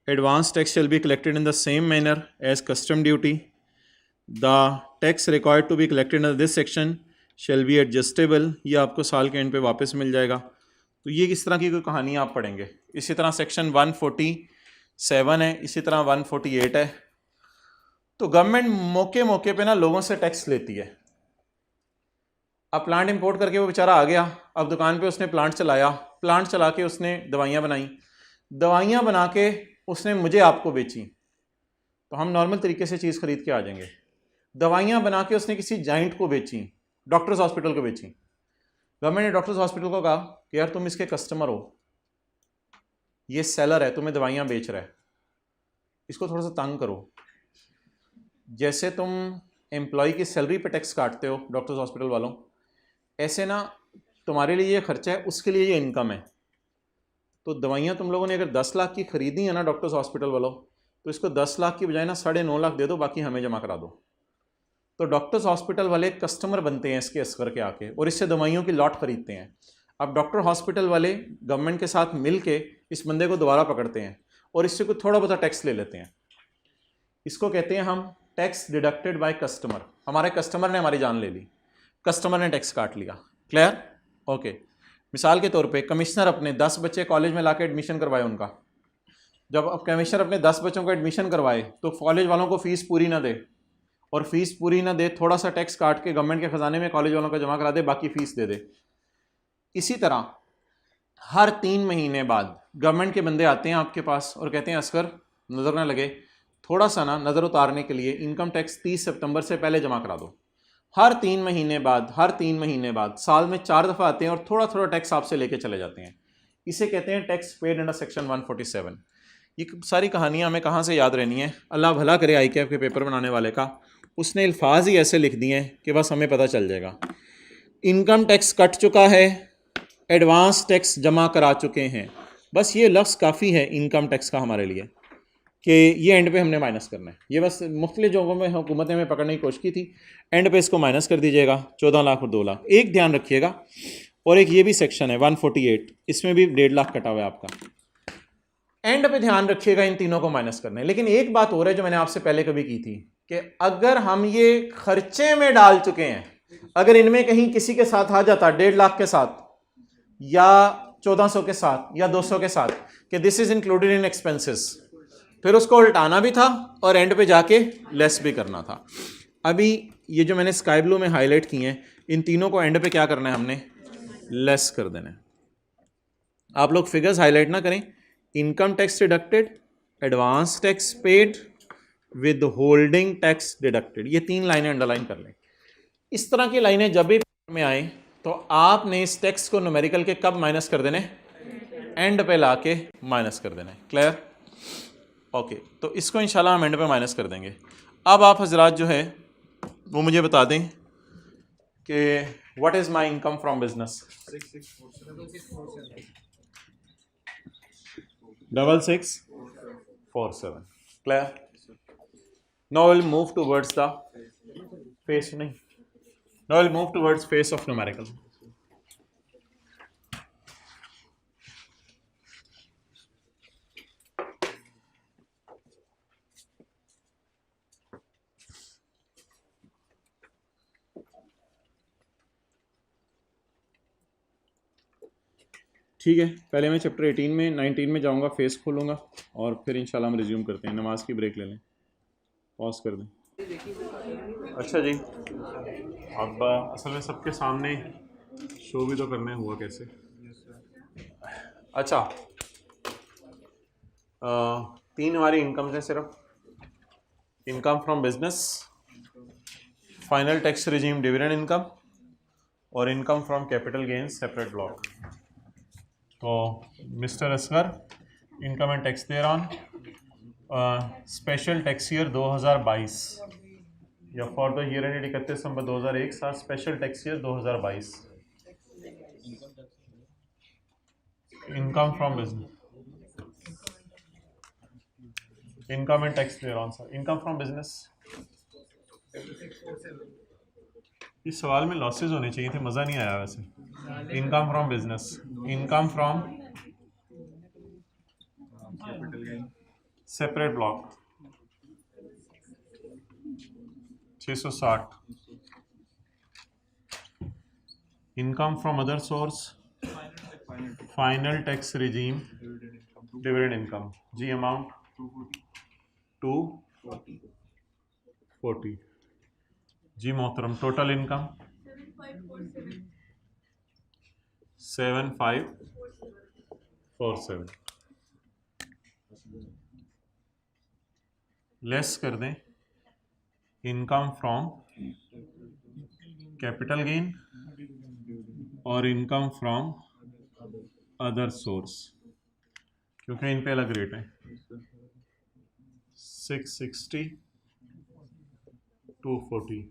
Advance tax shall be collected in the same manner as custom duty. The tax required to be collected in this section shall be adjustable. ये आपको साल के एंड पे वापस मिल जाएगा। तो ये किस तरह की कोई कहानी आप पढ़ेंगे। इसी तरह सेक्शन 147 है, इसी तरह 148 है। तो गवर्नमेंट मौके मौके पे ना लोगों से टैक्स लेती है। अब प्लांट इंपोर्ट करके वो बेचारा आ गया, अब दुकान पे उसने प्लांट चलाया, प्लांट चला के उसने दवाइयाँ बनाई, दवाइयाँ बना के उसने मुझे आपको बेची, तो हम नॉर्मल तरीके से चीज़ खरीद के आ जाएंगे। दवाइयाँ बना के उसने किसी जाइंट को बेची, डॉक्टर्स हॉस्पिटल को बेची। गवर्नमेंट ने डॉक्टर्स हॉस्पिटल को कहा कि यार तुम इसके कस्टमर हो, ये सेलर है, तुम्हें दवाइयाँ बेच रहा है, इसको थोड़ा सा तंग करो। जैसे तुम एम्प्लॉय की सैलरी पे टैक्स काटते हो डॉक्टर्स हॉस्पिटल वालों, ऐसे ना तुम्हारे लिए ये खर्चा है, उसके लिए ये इनकम है। तो दवाइयाँ तुम लोगों ने अगर 10 लाख की खरीदी है ना डॉक्टर्स हॉस्पिटल वालों, तो इसको 10 लाख की बजाय ना 9.5 लाख दे दो, बाकी हमें जमा करा दो। तो डॉक्टर्स हॉस्पिटल वाले कस्टमर बनते हैं इसके असगर के आके और इससे दवाइयों की लॉट खरीदते हैं। अब डॉक्टर हॉस्पिटल वाले गवर्नमेंट के साथ मिल के इस बंदे को दोबारा पकड़ते हैं और इससे कुछ थोड़ा बहुत टैक्स ले लेते हैं। इसको कहते हैं हम टैक्स डिडक्टेड बाय कस्टमर। हमारे कस्टमर ने हमारी जान ले ली, कस्टमर ने टैक्स काट लिया। क्लियर? ओके। मिसाल के तौर पे कमिश्नर अपने 10 बच्चे कॉलेज में लाके एडमिशन करवाए उनका। जब अब कमिश्नर अपने 10 बच्चों को एडमिशन करवाए तो कॉलेज वालों को फीस पूरी ना दे, और फीस पूरी ना दे थोड़ा सा टैक्स काट के गवर्नमेंट के खजाने में कॉलेज वालों का जमा करा दे, बाकी फीस दे दे। इसी तरह हर 3 महीने बाद गवर्नमेंट के बंदे आते हैं आपके पास और कहते हैं असगर नज़र ना लगे, थोड़ा सा ना नज़र उतारने के लिए इनकम टैक्स 30 सितंबर से पहले जमा करा दो। हर 3 महीने बाद साल में 4 दफ़ा आते हैं और थोड़ा थोड़ा टैक्स आपसे लेके चले जाते हैं। इसे कहते हैं टैक्स पेड अंडर सेक्शन 147। ये सारी कहानियाँ हमें कहाँ से याद रहनी है? अल्लाह भला करे ICAP के पेपर बनाने वाले का, उसने अल्फाज ही ऐसे लिख दिए हैं कि बस हमें पता चल जाएगा। इनकम टैक्स कट चुका है, एडवांस टैक्स जमा करा चुके हैं, बस ये लफ्ज़ काफ़ी है इनकम टैक्स का हमारे लिए कि ये एंड पे हमने माइनस करना है। ये बस मुख्तलिफ जगहों में हुकूमत ने हमें पकड़ने की कोशिश की थी, एंड पे इसको माइनस कर दीजिएगा 14 लाख और 2 लाख। एक ध्यान रखिएगा, और एक ये भी सेक्शन है 148, इसमें भी 1.5 लाख कटा हुआ है आपका। एंड पे ध्यान रखिएगा इन तीनों को माइनस करना है। लेकिन एक बात और है जो मैंने आपसे पहले कभी की थी कि अगर हम ये खर्चे में डाल चुके हैं, अगर इनमें कहीं किसी के साथ आ जाता 1.5 लाख के साथ या 1400 के साथ या 200 के साथ कि this is included in expenses, फिर उसको उल्टाना भी था और एंड पे जाके लेस भी करना था। अभी ये जो मैंने स्काई ब्लू में हाईलाइट किए हैं, इन तीनों को एंड पे क्या करना है? हमने लेस कर देना है। आप लोग फिगर्स हाईलाइट ना करें। Income tax deducted, advance tax paid, with holding tax deducted, ये 3 लाइनें अंडरलाइन कर लें। इस तरह की लाइनें जब भी में आए तो आपने इस टैक्स को न्यूमेरिकल के कब माइनस कर देने? एंड पे ला के माइनस कर देना है। क्लियर? ओके, तो इसको इंशाल्लाह हम एंड पे माइनस कर देंगे। अब आप हजरात जो है वो मुझे बता दें कि what is my income from business? 6647। Clear? Now we'll move towards the face नहीं, now we'll move towards face of numerical. ठीक है, पहले मैं चैप्टर 18 में 19 में जाऊंगा, फेस खोलूंगा और फिर इंशाल्लाह हम रिज्यूम करते हैं। नमाज की ब्रेक ले लें, पॉज कर दें। अच्छा जी, अब असल में सबके सामने शो भी तो करना हुआ कैसे? अच्छा, 3 हमारी इनकम्स हैं सिर्फ। Income from business, final tax regime dividend income और income from capital gains separate block. तो mister Asgar income and tax thereon special tax year 2022 या for the year ended 31 December 2001 साथ special tax year 2022। Income from business, income and tax thereon sir. Income from business, इस सवाल में losses होने चाहिए थे, मज़ा नहीं आया वैसे। Income from business, income from separate block 660। Income from other source, final tax regime dividend income. जी अमाउंट 240। जी मोहतरम, टोटल इनकम 7547। लेस कर दें इनकम फ्रॉम कैपिटल गेन और इनकम फ्रॉम अदर सोर्स, क्योंकि इन पे अलग रेट है। 660 240।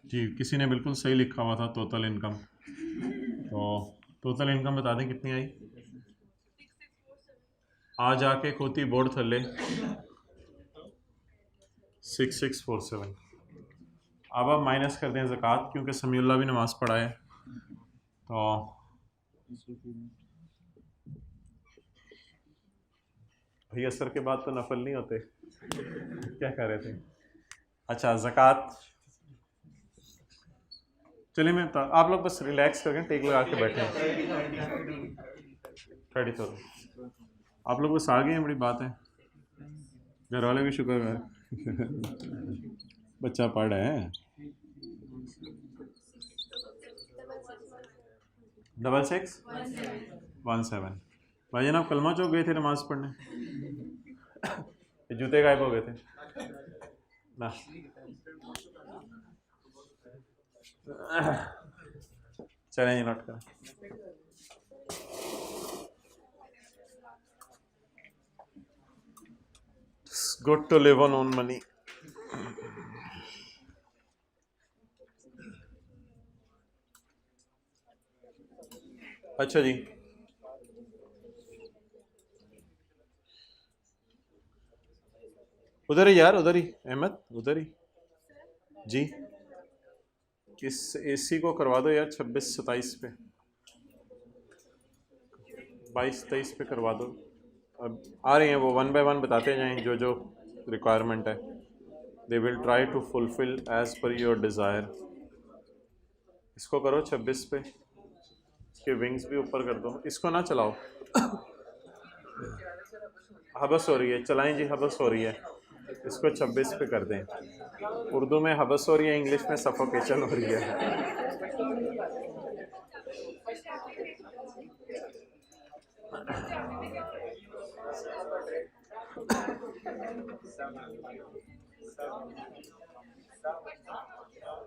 जी, किसी ने बिल्कुल सही लिखा हुआ था टोटल इनकम। तो टोटल इनकम बता दें कितनी आई? आ जाके खोती बोर्ड थले 6647। अब आप माइनस कर दें ज़कात, क्योंकि समीउल्लाह भी नमाज़ पढ़ा है। तो भाई असर के बाद तो नफल नहीं होते। क्या कर रहे थे? अच्छा, ज़कात। चलिए मैं आप लोग बस रिलैक्स करके टेक लगा के बैठे हैं। 30,000 आप लोग बस आ गए हैं, बड़ी बात है। घर वाले भी शुक्र है। बच्चा पढ़ रहा है। 6617। भाई जनाब कलमा चौक गए थे नमाज पढ़ने, जूते गायब हो गए थे ना। चलें जी, नोट करें। It's good to live on own money. अच्छा जी, उधर ही यार, उधर ही अहमद, उधर ही जी। किस एसी को करवा दो यार 26-27 पे, 22-23 पे करवा दो। अब आ रही हैं वो, 1 बाय 1 बताते जाएं जो जो रिक्वायरमेंट है। They will try to fulfil as per your desire. इसको करो 26 पे, इसके विंग्स भी ऊपर कर दो। इसको ना चलाओ, हबस हो रही है। चलाएं जी, हबस हो रही है। इसको 26 पे कर दें। उर्दू में हबस हो रही है, इंग्लिश में सफोकेशन हो रही है।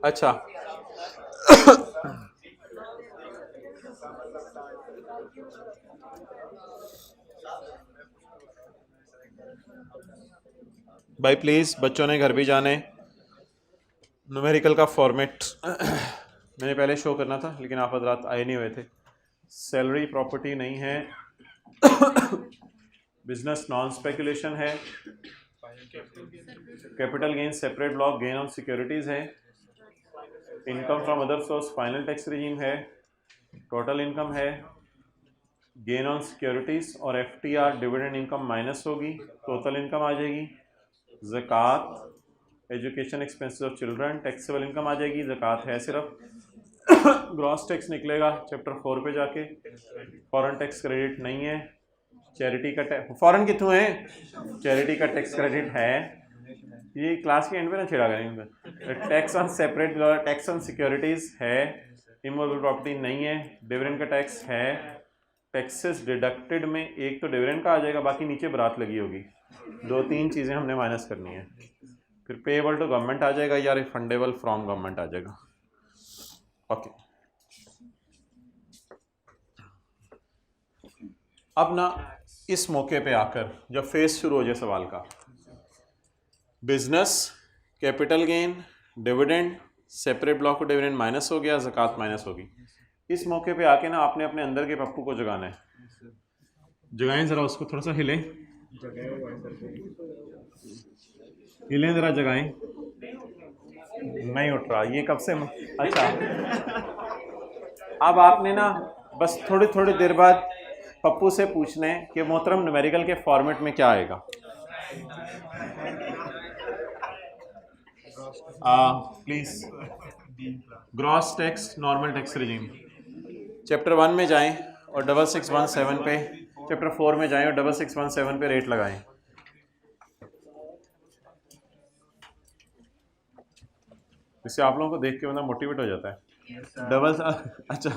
अच्छा भाई प्लीज़, बच्चों ने घर भी जाने। न्यूमेरिकल का फॉर्मेट मैंने पहले शो करना था, लेकिन आप हजरात आए नहीं हुए थे। सैलरी प्रॉपर्टी नहीं है, बिजनेस नॉन स्पेकुलेशन है, capital gain separate block gain on securities है, income from other source final tax regime है, टोटल इनकम है, गेन ऑन सिक्योरिटीज़ और एफटीआर डिविडेंड इनकम माइनस होगी, टोटल इनकम आ जाएगी। ज़कात, education expenses of children, taxable income आ जाएगी। ज़कात है सिर्फ, ग्रॉस टैक्स निकलेगा चैप्टर 4 पे जाके। फॉरेन टैक्स क्रेडिट नहीं है। चैरिटी का टैक्स, फॉरेन कितों है, चैरिटी का टैक्स क्रेडिट है। ये क्लास के एंड पे ना छेड़ा करेंगे। Tax on separate, tax on securities है। इमूवेबल प्रॉपर्टी नहीं है। डिविडेंड का टैक्स है। टैक्सेस डिडक्टेड में एक तो डिविडेंड का आ जाएगा, बाकी नीचे बरात लगी होगी। 2-3 चीज़ें हमने माइनस करनी है। फिर पेएबल टू गवर्नमेंट आ जाएगा या रिफंडेबल फ्रॉम गवर्नमेंट आ जाएगा। ओके, अब ना इस मौके पे आकर जब फेस शुरू हो जाए सवाल का, business, capital gain, dividend, separate block को डिविडेंड माइनस हो गया, ज़कात माइनस होगी। इस मौके पे आके ना आपने अपने अंदर के पप्पू को जगाना है। जगाएं ज़रा उसको, थोड़ा सा हिलें, हिलें ज़रा, जगाएं। नहीं उठ रहा ये कब से। अच्छा, अब आपने ना बस थोड़ी थोड़ी देर बाद पप्पू से पूछना है कि मोहतरम न्यूमेरिकल के फॉर्मेट में क्या आएगा। Please, gross tax normal tax regime, chapter 1 में जाएं और 6617 पे, चैप्टर 4 में जाएं और 6617 पे रेट लगाएं। इससे आप लोगों को देख के बंदा मोटिवेट हो जाता है। अच्छा,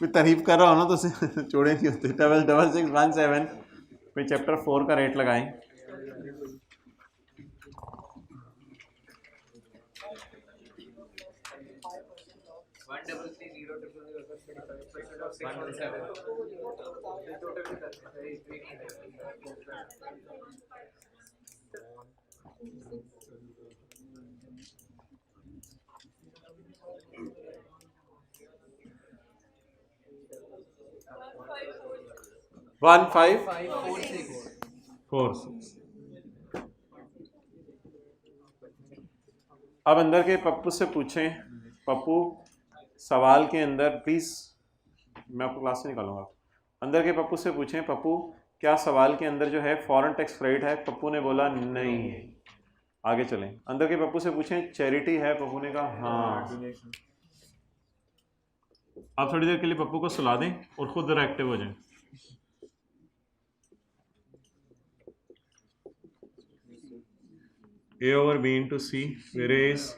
कोई तारीफ कर रहा हो ना तो उसे छोड़े नहीं होते। 6617 पे चैप्टर 4 का रेट लगाएं। वन 5 4 6। अब अंदर के पप्पू से पूछें, पप्पू सवाल के अंदर प्लीज़, मैं आपको क्लास से निकालूंगा, अंदर के पप्पू से पूछें, पप्पू क्या सवाल के अंदर जो है फॉरेन टैक्स क्रेडिट है? पप्पू ने बोला नहीं है। आगे चलें, अंदर के पप्पू से पूछें चैरिटी है? पप्पू ने कहा हाँ। आप थोड़ी देर के लिए पप्पू को सुला दें और खुद जरा एक्टिव हो जाएं। A over B into C, where A is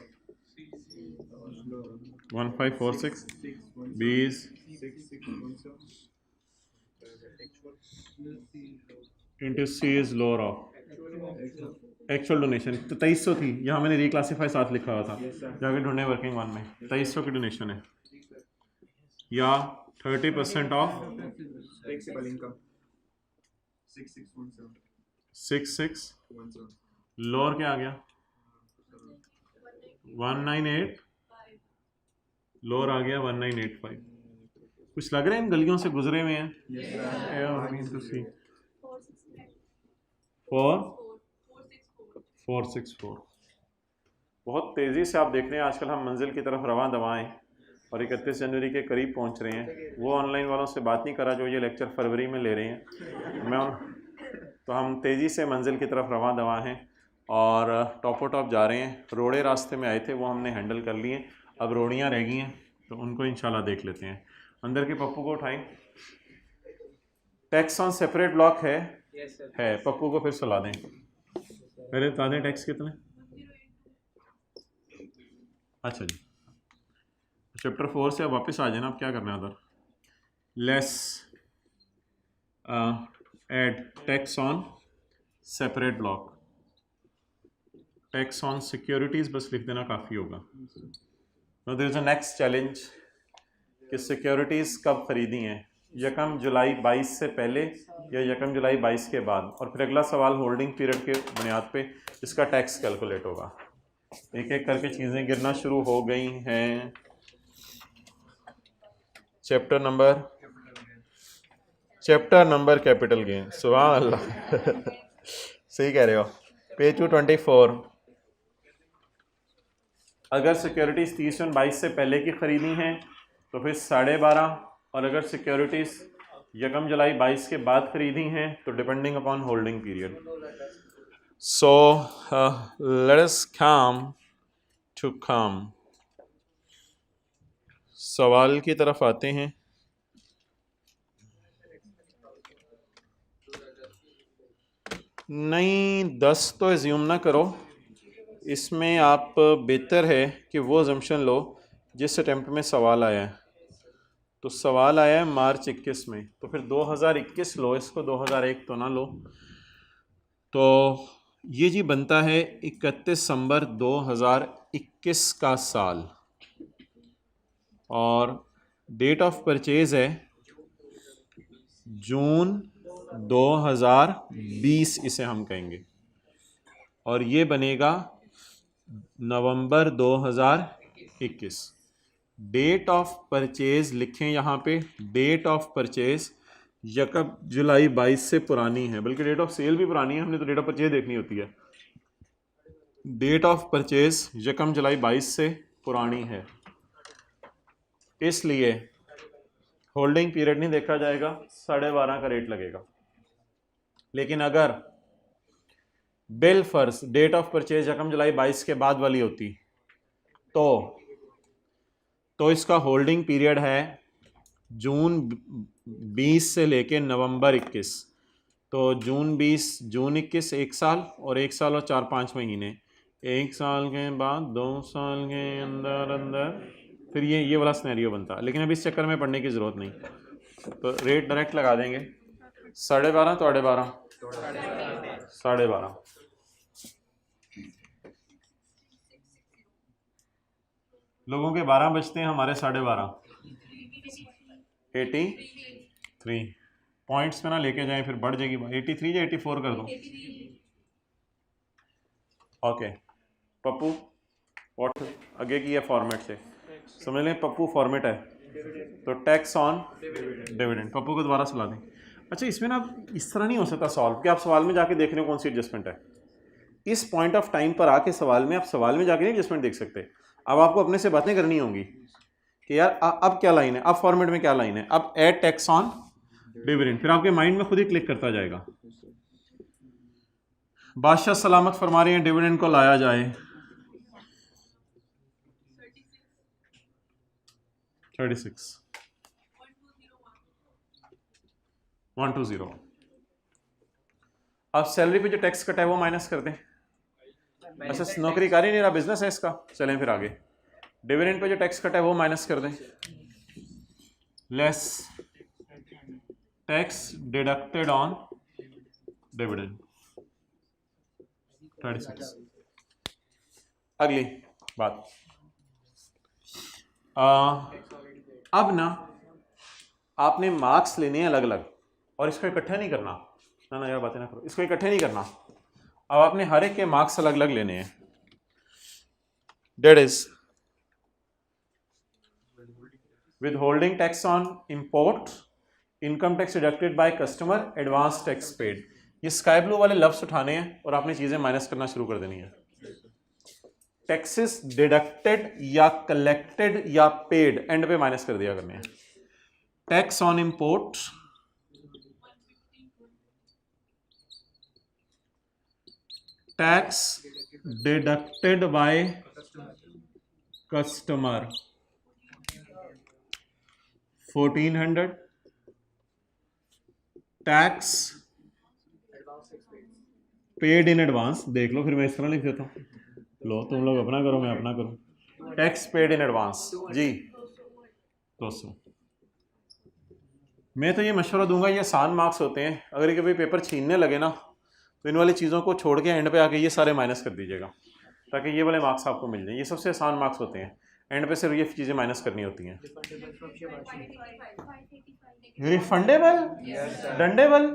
1546, B is into C is lower of actual donation. तो 2300 थी, यहाँ मैंने रिक्लासीफाई साथ लिखा हुआ था, जाके ढूंढे वर्किंग वन में। 2300 की डोनेशन है या 30% ऑफ 6617 लोअर क्या आ गया 1985, लोअर आ गया 1985। कुछ लग रहा है इन गलियों से गुजरे हुए हैं। फोर 464। बहुत तेज़ी से आप देख रहे हैं आजकल हम मंजिल की तरफ रवां दवां हैं और 31 जनवरी के करीब पहुंच रहे हैं। वो ऑनलाइन वालों से बात नहीं करा जो ये लेक्चर फरवरी में ले रहे हैं, तो हम तेज़ी से मंजिल की तरफ रवां दवां हैं और टॉपो टॉप जा रहे हैं। रोड़े रास्ते में आए थे वो हमने हैंडल कर लिए, अब रोड़ियाँ रह गई हैं तो उनको इंशाल्लाह देख लेते हैं। अंदर के पप्पू को उठाएं। टैक्स ऑन सेपरेट ब्लॉक है पप्पू को फिर सुला दें। पहले बता दें टैक्स कितने। अच्छा जी, चैप्टर 4 से अब वापस आ जाना। अब क्या करना है उधर, less add tax on separate block, tax on securities बस लिख देना काफ़ी होगा। तो there is a next challenge कि सिक्योरिटीज़ कब ख़रीदी हैं, 1 जुलाई 22 से पहले या 1 जुलाई 22 के बाद। और फिर अगला सवाल होल्डिंग पीरियड के बुनियाद पे इसका टैक्स कैलकुलेट होगा। एक एक करके चीज़ें गिरना शुरू हो गई हैं। चैप्टर नंबर कैपिटल गेन, सुभान अल्लाह सही कह रहे हो। पेज 224। अगर सिक्योरिटीज़ 30 जून 22 से पहले की ख़रीदी हैं तो फिर 12.5, और अगर सिक्योरिटीज़ 1 जुलाई 22 के बाद ख़रीदी हैं तो depending upon holding period. So let us come सवाल की तरफ आते हैं। नहीं 10 तो एज्यूम ना करो, इसमें आप बेहतर है कि वो अजम्पशन लो जिस अटेम्प्ट में सवाल आया है। तो सवाल आया है मार्च 21 में, तो फिर 2021 लो, इसको 2001 तो ना लो। तो ये जी बनता है 31 दिसंबर 2021 का साल, और डेट ऑफ परचेज़ है जून 2020 इसे हम कहेंगे, और ये बनेगा नवंबर 2021। डेट ऑफ परचेज़ लिखें यहाँ पे, डेट ऑफ परचेज़ 1 जुलाई 22 से पुरानी है, बल्कि डेट ऑफ सेल भी पुरानी है, हमने तो डेट ऑफ परचेज़ देखनी होती है। डेट ऑफ परचेज़ 1 जुलाई 22 से पुरानी है, इसलिए होल्डिंग पीरियड नहीं देखा जाएगा, 12.5 का रेट लगेगा। लेकिन अगर बिल फर्ज डेट ऑफ परचेज 1 जुलाई 22 के बाद वाली होती तो इसका होल्डिंग पीरियड है जून 20 से लेके नवंबर 21। तो जून 20 जून 21 1 साल, और 1 साल और 4-5 महीने, 1 साल के बाद 2 साल के अंदर फिर ये वाला सिनेरियो बनता। लेकिन अभी इस चक्कर में पढ़ने की ज़रूरत नहीं, तो रेट डायरेक्ट लगा देंगे 12.5 तो 12.5 लोगों के 12 बजते हैं, हमारे 12.5 83 पॉइंट्स में ना लेके जाएं, फिर बढ़ जाएगी 83 या 84 कर दो। ओके पप्पू व्हाट आगे की है फॉर्मेट से समझ लें। पप्पू फॉर्मेट है तो टैक्स ऑन डिविडेंड। पप्पू को दोबारा सुला दें। अच्छा इसमें ना इस तरह नहीं हो सकता सॉल्व कि आप सवाल में जाके देख रहे हो कौन सी एडजस्टमेंट है। इस पॉइंट ऑफ टाइम पर आके सवाल में, आप सवाल में जाके नहीं एडजस्टमेंट देख सकते, अब आपको अपने से बातें करनी होंगी कि यार अब क्या लाइन है, अब फॉर्मेट में क्या लाइन है, अब ऐड टैक्स ऑन डिविडेंड, फिर आपके माइंड में खुद ही क्लिक करता जाएगा। बादशाह सलामत फरमा रहे हैं डिविडेंड को लाया जाए 36 120। अब सैलरी पे जो टैक्स कटा है वो माइनस कर दें। अच्छा नौकरी कर ही नहीं रहा, बिजनेस है इसका, चलें फिर आगे। डिविडेंड पे जो टैक्स कटा है वो माइनस कर दें, less tax deducted on dividend 36। अगली बात, अब ना आपने मार्क्स लेने हैं अलग अलग, और इसको इकट्ठा नहीं करना, ना यार बातें ना करो, इसको इकट्ठे नहीं करना। अब आपने हर एक के मार्क्स अलग अलग लेने हैं। That is withholding tax on import, income tax deducted by customer, advance tax paid। ये स्काई ब्लू वाले लफ्ज उठाने हैं और आपने चीजें माइनस करना शुरू कर देनी है। टैक्सेस डिडक्टेड या कलेक्टेड या पेड एंड पे माइनस कर दिया करने हैं। Tax on import, tax deducted by customer 1400, tax paid in advance, देख लो फिर मैं इस तरह लिख देता हूँ, लो तुम लोग अपना करो मैं अपना करूँ। टैक्स पेड इन एडवांस जी 200। मैं तो ये मशवरा दूंगा, ये आसान मार्क्स होते हैं, अगर ये कभी पेपर छीनने लगे ना तो इन वाली चीज़ों को छोड़ के एंड पे आके ये सारे माइनस कर दीजिएगा, ताकि ये वाले मार्क्स आपको मिल जाएं। ये सबसे आसान मार्क्स होते हैं, एंड पे सिर्फ ये चीज़ें माइनस करनी होती हैं। रिफंडेबल, डंडेबल,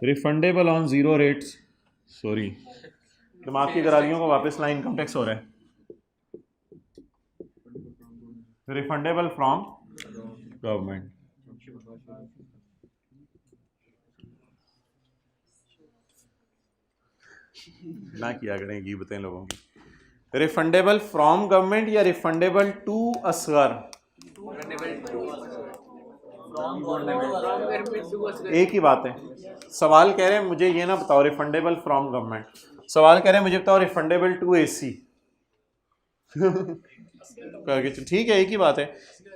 refundable on zero rates, sorry दिमाग की गरारियों को वापस लाइन, इनकम टैक्स हो रहा है। रिफंडेबल फ्रॉम गवर्नमेंट, ना किया करें गिबतें लोगों की। रिफंडेबल फ्रॉम गवर्नमेंट या रिफंडेबल टू असगर, एक ही बात है। सवाल कह रहे हैं मुझे ये ना बताओ रिफंडेबल फ्रॉम गवर्नमेंट, सवाल कह रहे हैं मुझे बताओ रिफंडेबल टू एसी करके, ठीक है एक ही बात है।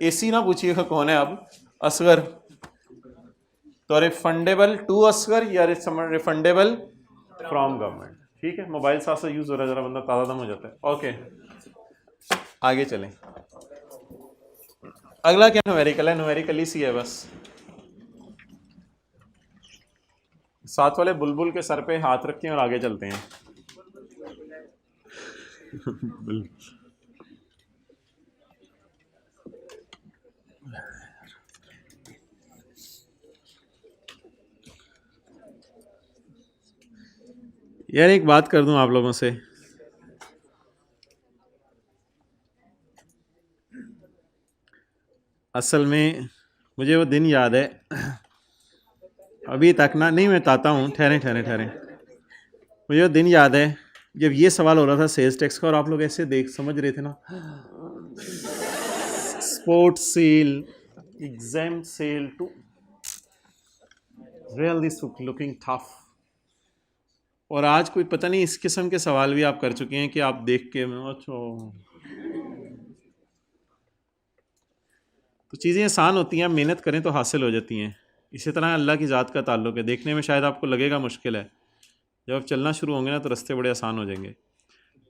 एसी ना पूछिएगा कौन है अब, असगर, तो रिफंडेबल टू असगर या रिफंडेबल फ्रॉम गवर्नमेंट, ठीक है। मोबाइल साथ से यूज हो रहा है, जरा बंदा ताज़ा दम हो जाता है। ओके आगे चलें। अगला क्या न्यूमेरिकल है, न्यूमेरिकल ही सी है बस। साथ वाले बुलबुल के सर पे हाथ रखें और आगे चलते हैं। यार एक बात कर दूं आप लोगों से, असल में मुझे वो दिन याद है, अभी तक ना, नहीं मैं बताता हूँ, ठहरे, मुझे वो दिन याद है जब ये सवाल हो रहा था सेल्स टैक्स का, और आप लोग ऐसे देख समझ रहे थे ना, sport sale, exam sale to really looking tough. और आज कोई पता नहीं इस किस्म के सवाल भी आप कर चुके हैं कि आप देख के अच्छा, तो चीज़ें आसान होती हैं, मेहनत करें तो हासिल हो जाती हैं। इसी तरह अल्लाह की ज़ात का ताल्लुक है, देखने में शायद आपको लगेगा मुश्किल है, जब आप चलना शुरू होंगे ना तो रास्ते बड़े आसान हो जाएंगे,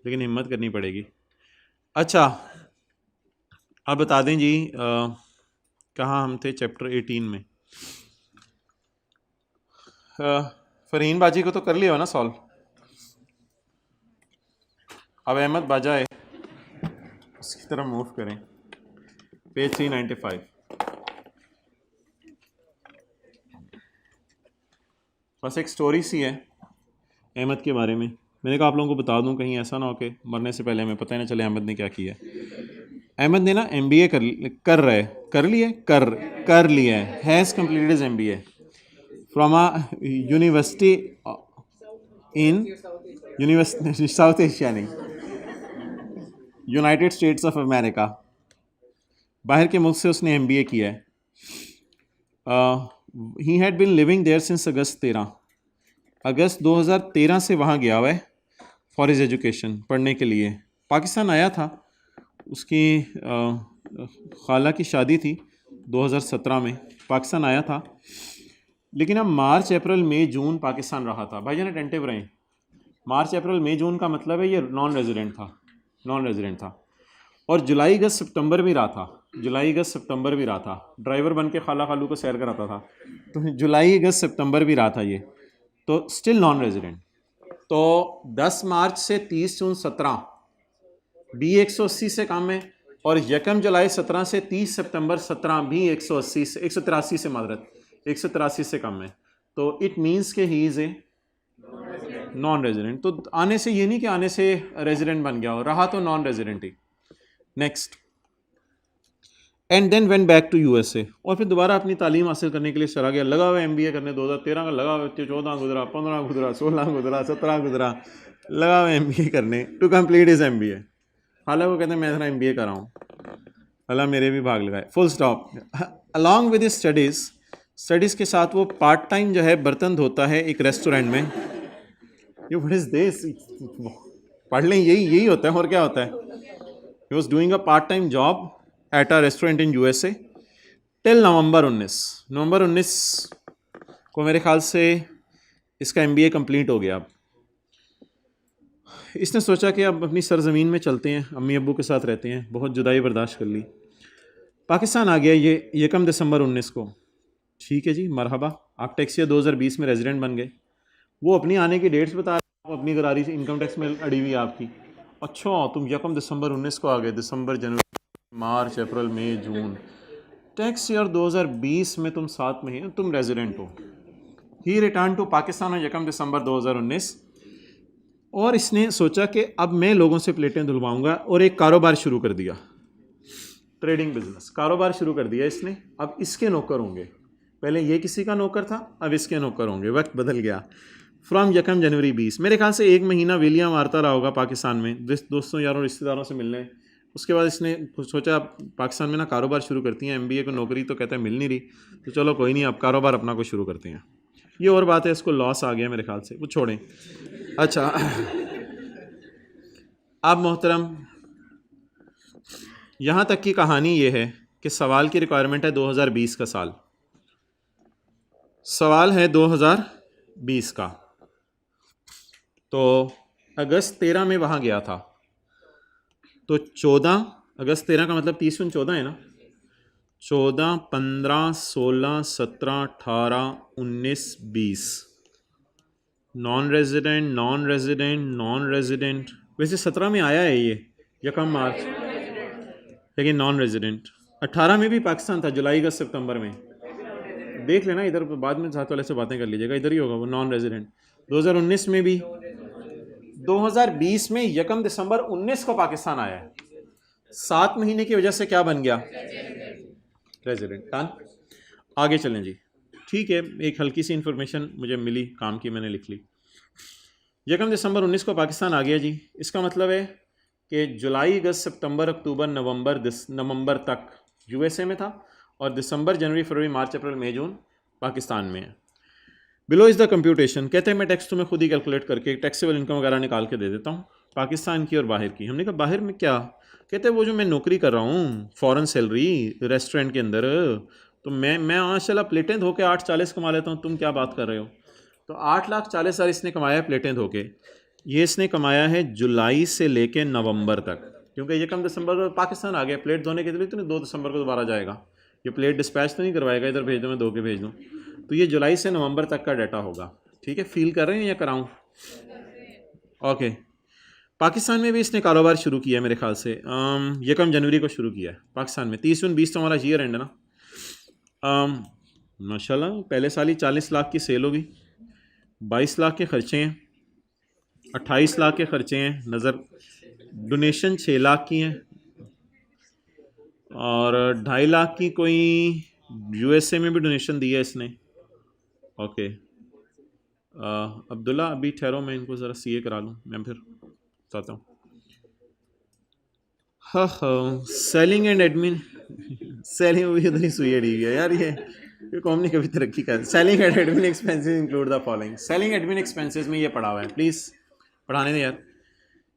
लेकिन हिम्मत करनी पड़ेगी। अच्छा आप बता दें जी, कहाँ हम थे, चैप्टर 18 में। फरहीन बाजी को तो कर लिया हो ना सॉल्व, अब अहमद बाजा है, उसकी तरफ मूव करें, पेज 395। बस एक स्टोरी सी है अहमद के बारे में, मैंने कहा आप लोगों को बता दूं, कहीं ऐसा ना हो कि मरने से पहले हमें पता ही ना चले अहमद ने क्या किया। अहमद ने ना MBA कर लिया है, has completed his MBA from a university in South Asia नहीं, यूनाइटेड स्टेट्स ऑफ अमेरिका, बाहर के मुल्क से उसने MBA किया है. He had been living there since August 2013 से वहाँ गया हुआ है फॉर हिज एजुकेशन, पढ़ने के लिए. पाकिस्तान आया था, उसकी खाला की शादी थी 2017 में, पाकिस्तान आया था, लेकिन अब मार्च अप्रैल मई जून पाकिस्तान रहा था. भाईजान अटेंटिव रहें, मार्च अप्रैल मई जून का मतलब है ये नॉन रेजिडेंट था. और जुलाई अगस्त सितंबर भी रहा था, ड्राइवर बन के खाला खालू को सैर कराता था, तो जुलाई अगस्त सितंबर भी रहा था ये, तो स्टिल नॉन रेजिडेंट. तो 10 मार्च से 30 जून 17 भी 180 से कम है, और 1 जुलाई 17 से 30 सितंबर 17 भी 183 से कम है. तो इट मीन्स के he is a non resident. तो आने से ये नहीं कि आने से रेजिडेंट बन गया हो, रहा तो नॉन रेजिडेंट ही. Next, and then went back to USA, और फिर दोबारा अपनी तालीम हासिल करने के लिए चला गया. लगा हुआ MBA करने, 2013 का लगा हुआ, 14 गुजरा, 15 गुजरा, 16 गुजरा, 17 गुजरा, लगा हुआ MBA करने टू कंप्लीट इज MBA. हालांकि वो कहते हैं मैं इतना MBA कर रहा हूँ, अल्लाह मेरे भी भाग लगाए, full stop. Along with studies के साथ वो पार्ट टाइम जो है बर्तन धोता है एक रेस्टोरेंट में. ये व्हाट इज दिस, पढ़ लें, यही होता है, और क्या होता है. He was doing a part-time job at a restaurant in USA till नवंबर 19 को मेरे ख्याल से इसका MBA कंप्लीट हो गया. अब इसने सोचा कि अब अपनी सरजमीन में चलते हैं, अम्मी अब्बू के साथ रहते हैं, बहुत जुदाई बर्दाश्त कर ली, पाकिस्तान आ गया ये 1 दिसंबर 19 को. ठीक है जी, मरहबा, आप टैक्सिया 2020 में रेजिडेंट बन गए. वो अपनी आने की डेट्स बता रहे हो, अपनी गरारी से इनकम टैक्स में अड़ी हुई आपकी. अच्छा, तुम 1 दिसंबर 19 को आ गए, दिसंबर, जनवरी, मार्च, अप्रैल, मई, जून, टैक्स ईयर 2020 में तुम 7 महीने तुम रेजिडेंट हो. ही रिटर्न टू पाकिस्तान on 1 दिसंबर 2019, और इसने सोचा कि अब मैं लोगों से प्लेटें धुलवाऊंगा, और एक कारोबार शुरू कर दिया, ट्रेडिंग बिजनेस कारोबार शुरू कर दिया इसने. अब इसके नौकर होंगे, पहले ये किसी का नौकर था, अब इसके नौकर होंगे. वक्त बदल गया. फ्रॉम 1 जनवरी 20, मेरे ख्याल से 1 महीना वेलियाँ मारता रहा होगा पाकिस्तान में, दोस्तों यारों रिश्तेदारों से मिलने. उसके बाद इसने सोचा पाकिस्तान में ना कारोबार शुरू करती हैं, MBA को नौकरी तो कहता है मिल नहीं रही, तो चलो कोई नहीं, अब कारोबार अपना को शुरू करते हैं. ये और बात है, इसको लॉस आ गया मेरे ख्याल से, वो छोड़ें. अच्छा, अब मोहतरम, यहाँ तक की कहानी ये है कि सवाल की रिक्वायरमेंट है 2020 का साल, सवाल है 2020 का. तो अगस्त 13 में वहाँ गया था, तो 14 अगस्त 13 का मतलब 30 जून 14 है ना, 14, 15, 16, 17, 18, 19, 20, नॉन रेजिडेंट. वैसे 17 में आया है ये 1 मार्च, लेकिन नॉन रेजिडेंट. 18 में भी पाकिस्तान था, जुलाई अगस्त सितंबर में, देख लेना इधर, बाद में साथ वाले से बातें कर लीजिएगा, इधर ही होगा वो नॉन रेजिडेंट. 2019 में भी, 2020 में 1 दिसंबर 19 को पाकिस्तान आया है, 7 महीने की वजह से क्या बन गया, रेजिडेंट. डन. आगे चलें जी. ठीक है, एक हल्की सी इन्फॉर्मेशन मुझे मिली, काम की, मैंने लिख ली. 1 दिसंबर 19 को पाकिस्तान आ गया जी. इसका मतलब है कि जुलाई अगस्त सितंबर अक्टूबर नवंबर तक USA में था, और दिसंबर जनवरी फरवरी मार्च अप्रैल मई जून पाकिस्तान में है. बिलो इज़ द कंप्यूटेशन, कहते हैं मैं टैक्स तुम्हें खुद ही कैलकुलेट करके टैक्सेबल इनकम वगैरह निकाल के दे देता हूँ, पाकिस्तान की और बाहर की. हमने कहा बाहर में क्या, कहते हैं वो जो मैं नौकरी कर रहा हूँ, फॉरेन सैलरी रेस्टोरेंट के अंदर, तो मैं माशाल्लाह प्लेटें धो के 840 कमा लेता हूँ, तुम क्या बात कर रहे हो. तो 8,40,000 इसने कमाया प्लेटें धो के. ये इसने कमाया है जुलाई से लेके नवंबर तक, क्योंकि 1 दिसंबर को पाकिस्तान आ गया, प्लेट धोने के लिए तो 2 दिसंबर को दोबारा जाएगा, ये प्लेट डिस्पैच तो नहीं करवाएगा, इधर भेज दो मैं धो के भेज दूँ. तो ये जुलाई से नवंबर तक का डाटा होगा. ठीक है, फील कर रहे हैं या कराऊँ. ओके, पाकिस्तान में भी इसने कारोबार शुरू किया मेरे ख्याल से 1 जनवरी को शुरू किया है पाकिस्तान में. 30 जून 20 तो हमारा ईयर एंड है ना. माशाल्लाह पहले साल ही 40 लाख की सेल होगी, 22 लाख के खर्चे हैं, 28 लाख के खर्चे हैं, नज़र डोनेशन 6 लाख की हैं, और 2.5 लाख की कोई यूएसए में भी डोनेशन दी है इसने। ओके अब्दुल्ला अभी ठहरो, मैं इनको ज़रा सीए करा लूँ, मैं फिर बताता हूँ। हाँ सेलिंग एंड एडमिन सेलिंग भी उधर ही सुई अड़ी है यार, ये कौन नहीं कभी तरक्की कर। Selling and admin expenses include the following. Selling admin expenses में ये पड़ा हुआ है, प्लीज़ पढ़ाने दें यार।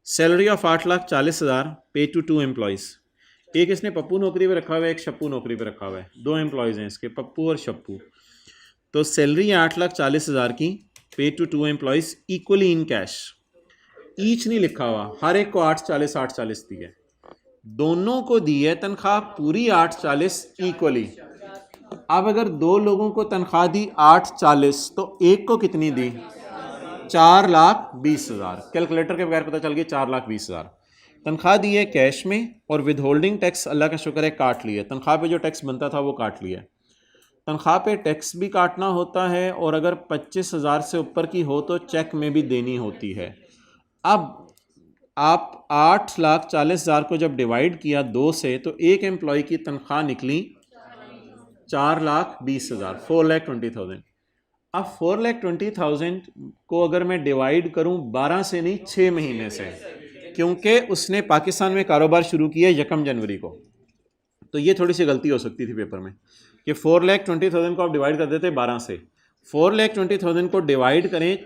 सैलरी ऑफ 8,40,000 पे टू 2 एम्प्लॉयज़। एक इसने पप्पू नौकरी पे रखा हुआ है, एक शप्पू नौकरी पे रखा हुआ है, 2 एम्प्लॉयज़ हैं इसके, पप्पू और शप्पू। तो सैलरी है 8,40,000 की, pay to 2 employees equally in cash. Each नहीं लिखा हुआ, हर एक को 8,40 दी है, दोनों को दी है तनख्वाह पूरी 8,40 इक्वली। अब अगर 2 लोगों को तनख्वाह दी 8,40 तो एक को कितनी दी? 4,20,000। कैलकुलेटर के बगैर पता चल गया 4,20,000 तनख्वाह दी है कैश में, और विद होल्डिंग टैक्स अल्लाह का शुक्र है काट लिया। तनख्वाह पे जो टैक्स बनता था वो काट लिया। तनख्वाह पे टैक्स भी काटना होता है, और अगर 25,000 से ऊपर की हो तो चेक में भी देनी होती है। अब आप 8,40,000 को जब डिवाइड किया 2 से, तो एक एम्प्लॉय की तनख्वाह निकली 4,20,000, 4,20,000। अब 4,20,000 को अगर मैं डिवाइड करूं 12 से नहीं 6 महीने से, क्योंकि उसने पाकिस्तान में कारोबार शुरू किया 1 जनवरी को, तो ये थोड़ी सी गलती हो सकती थी पेपर में कि 4,20,000 को आप डिवाइड कर देते 12 से, 4,20,000 को डिवाइड करें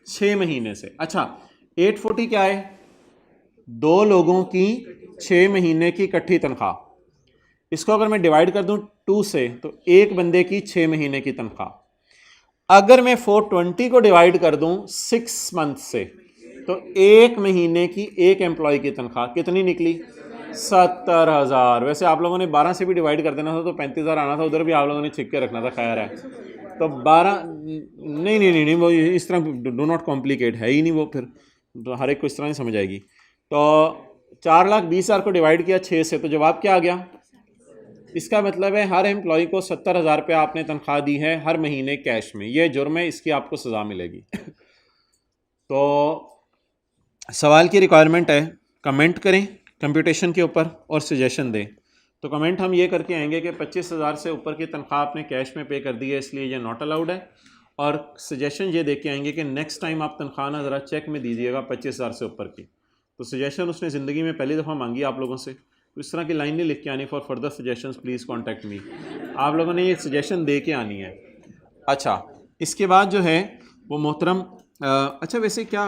6 महीने से। अच्छा 840 क्या है? 2 लोगों की 6 महीने की इकट्ठी तनख्वाह। इसको अगर मैं डिवाइड कर दूं 2 से, तो एक बंदे की 6 महीने की तनख्वाह। अगर मैं 420 को डिवाइड कर दूं 6 मंथ से, तो एक महीने की एक एम्प्लॉय की तनख्वाह कितनी निकली? 70,000। वैसे आप लोगों ने 12 से भी डिवाइड कर देना था तो 35,000 आना था, उधर भी आप लोगों ने छिक के रखना था, खैर है। तो 12 नहीं नहीं नहीं नहीं वो इस तरह डो नॉट कॉम्प्लिकेट है ही नहीं वो, फिर तो हर एक को इस तरह नहीं समझ आएगी। तो 4,20,000 को डिवाइड किया 6 से, तो जवाब क्या आ गया? इसका मतलब है हर एम्प्लॉय को 70,000 रुपये आपने तनख्वाह दी है हर महीने कैश में। ये जुर्म है, इसकी आपको सज़ा मिलेगी। तो सवाल की रिक्वायरमेंट है कमेंट करें कंप्यूटेशन के ऊपर और सजेशन दें। तो कमेंट हम ये करके आएंगे कि 25,000 से ऊपर की तनख्वाह आपने कैश में पे कर दी है, इसलिए ये नॉट अलाउड है। और सजेशन ये दे के आएंगे कि नेक्स्ट टाइम आप तनख्वाह ना ज़रा चेक में दीजिएगा 25,000 से ऊपर की। तो सजेशन उसने ज़िंदगी में पहली दफ़ा मांगी आप लोगों से, तो इस तरह की लाइन नहीं लिख के आनी, for further suggestions please contact me. आप लोगों ने ये सजेशन दे के आनी है। अच्छा इसके बाद जो है वो मोहतरम अच्छा वैसे क्या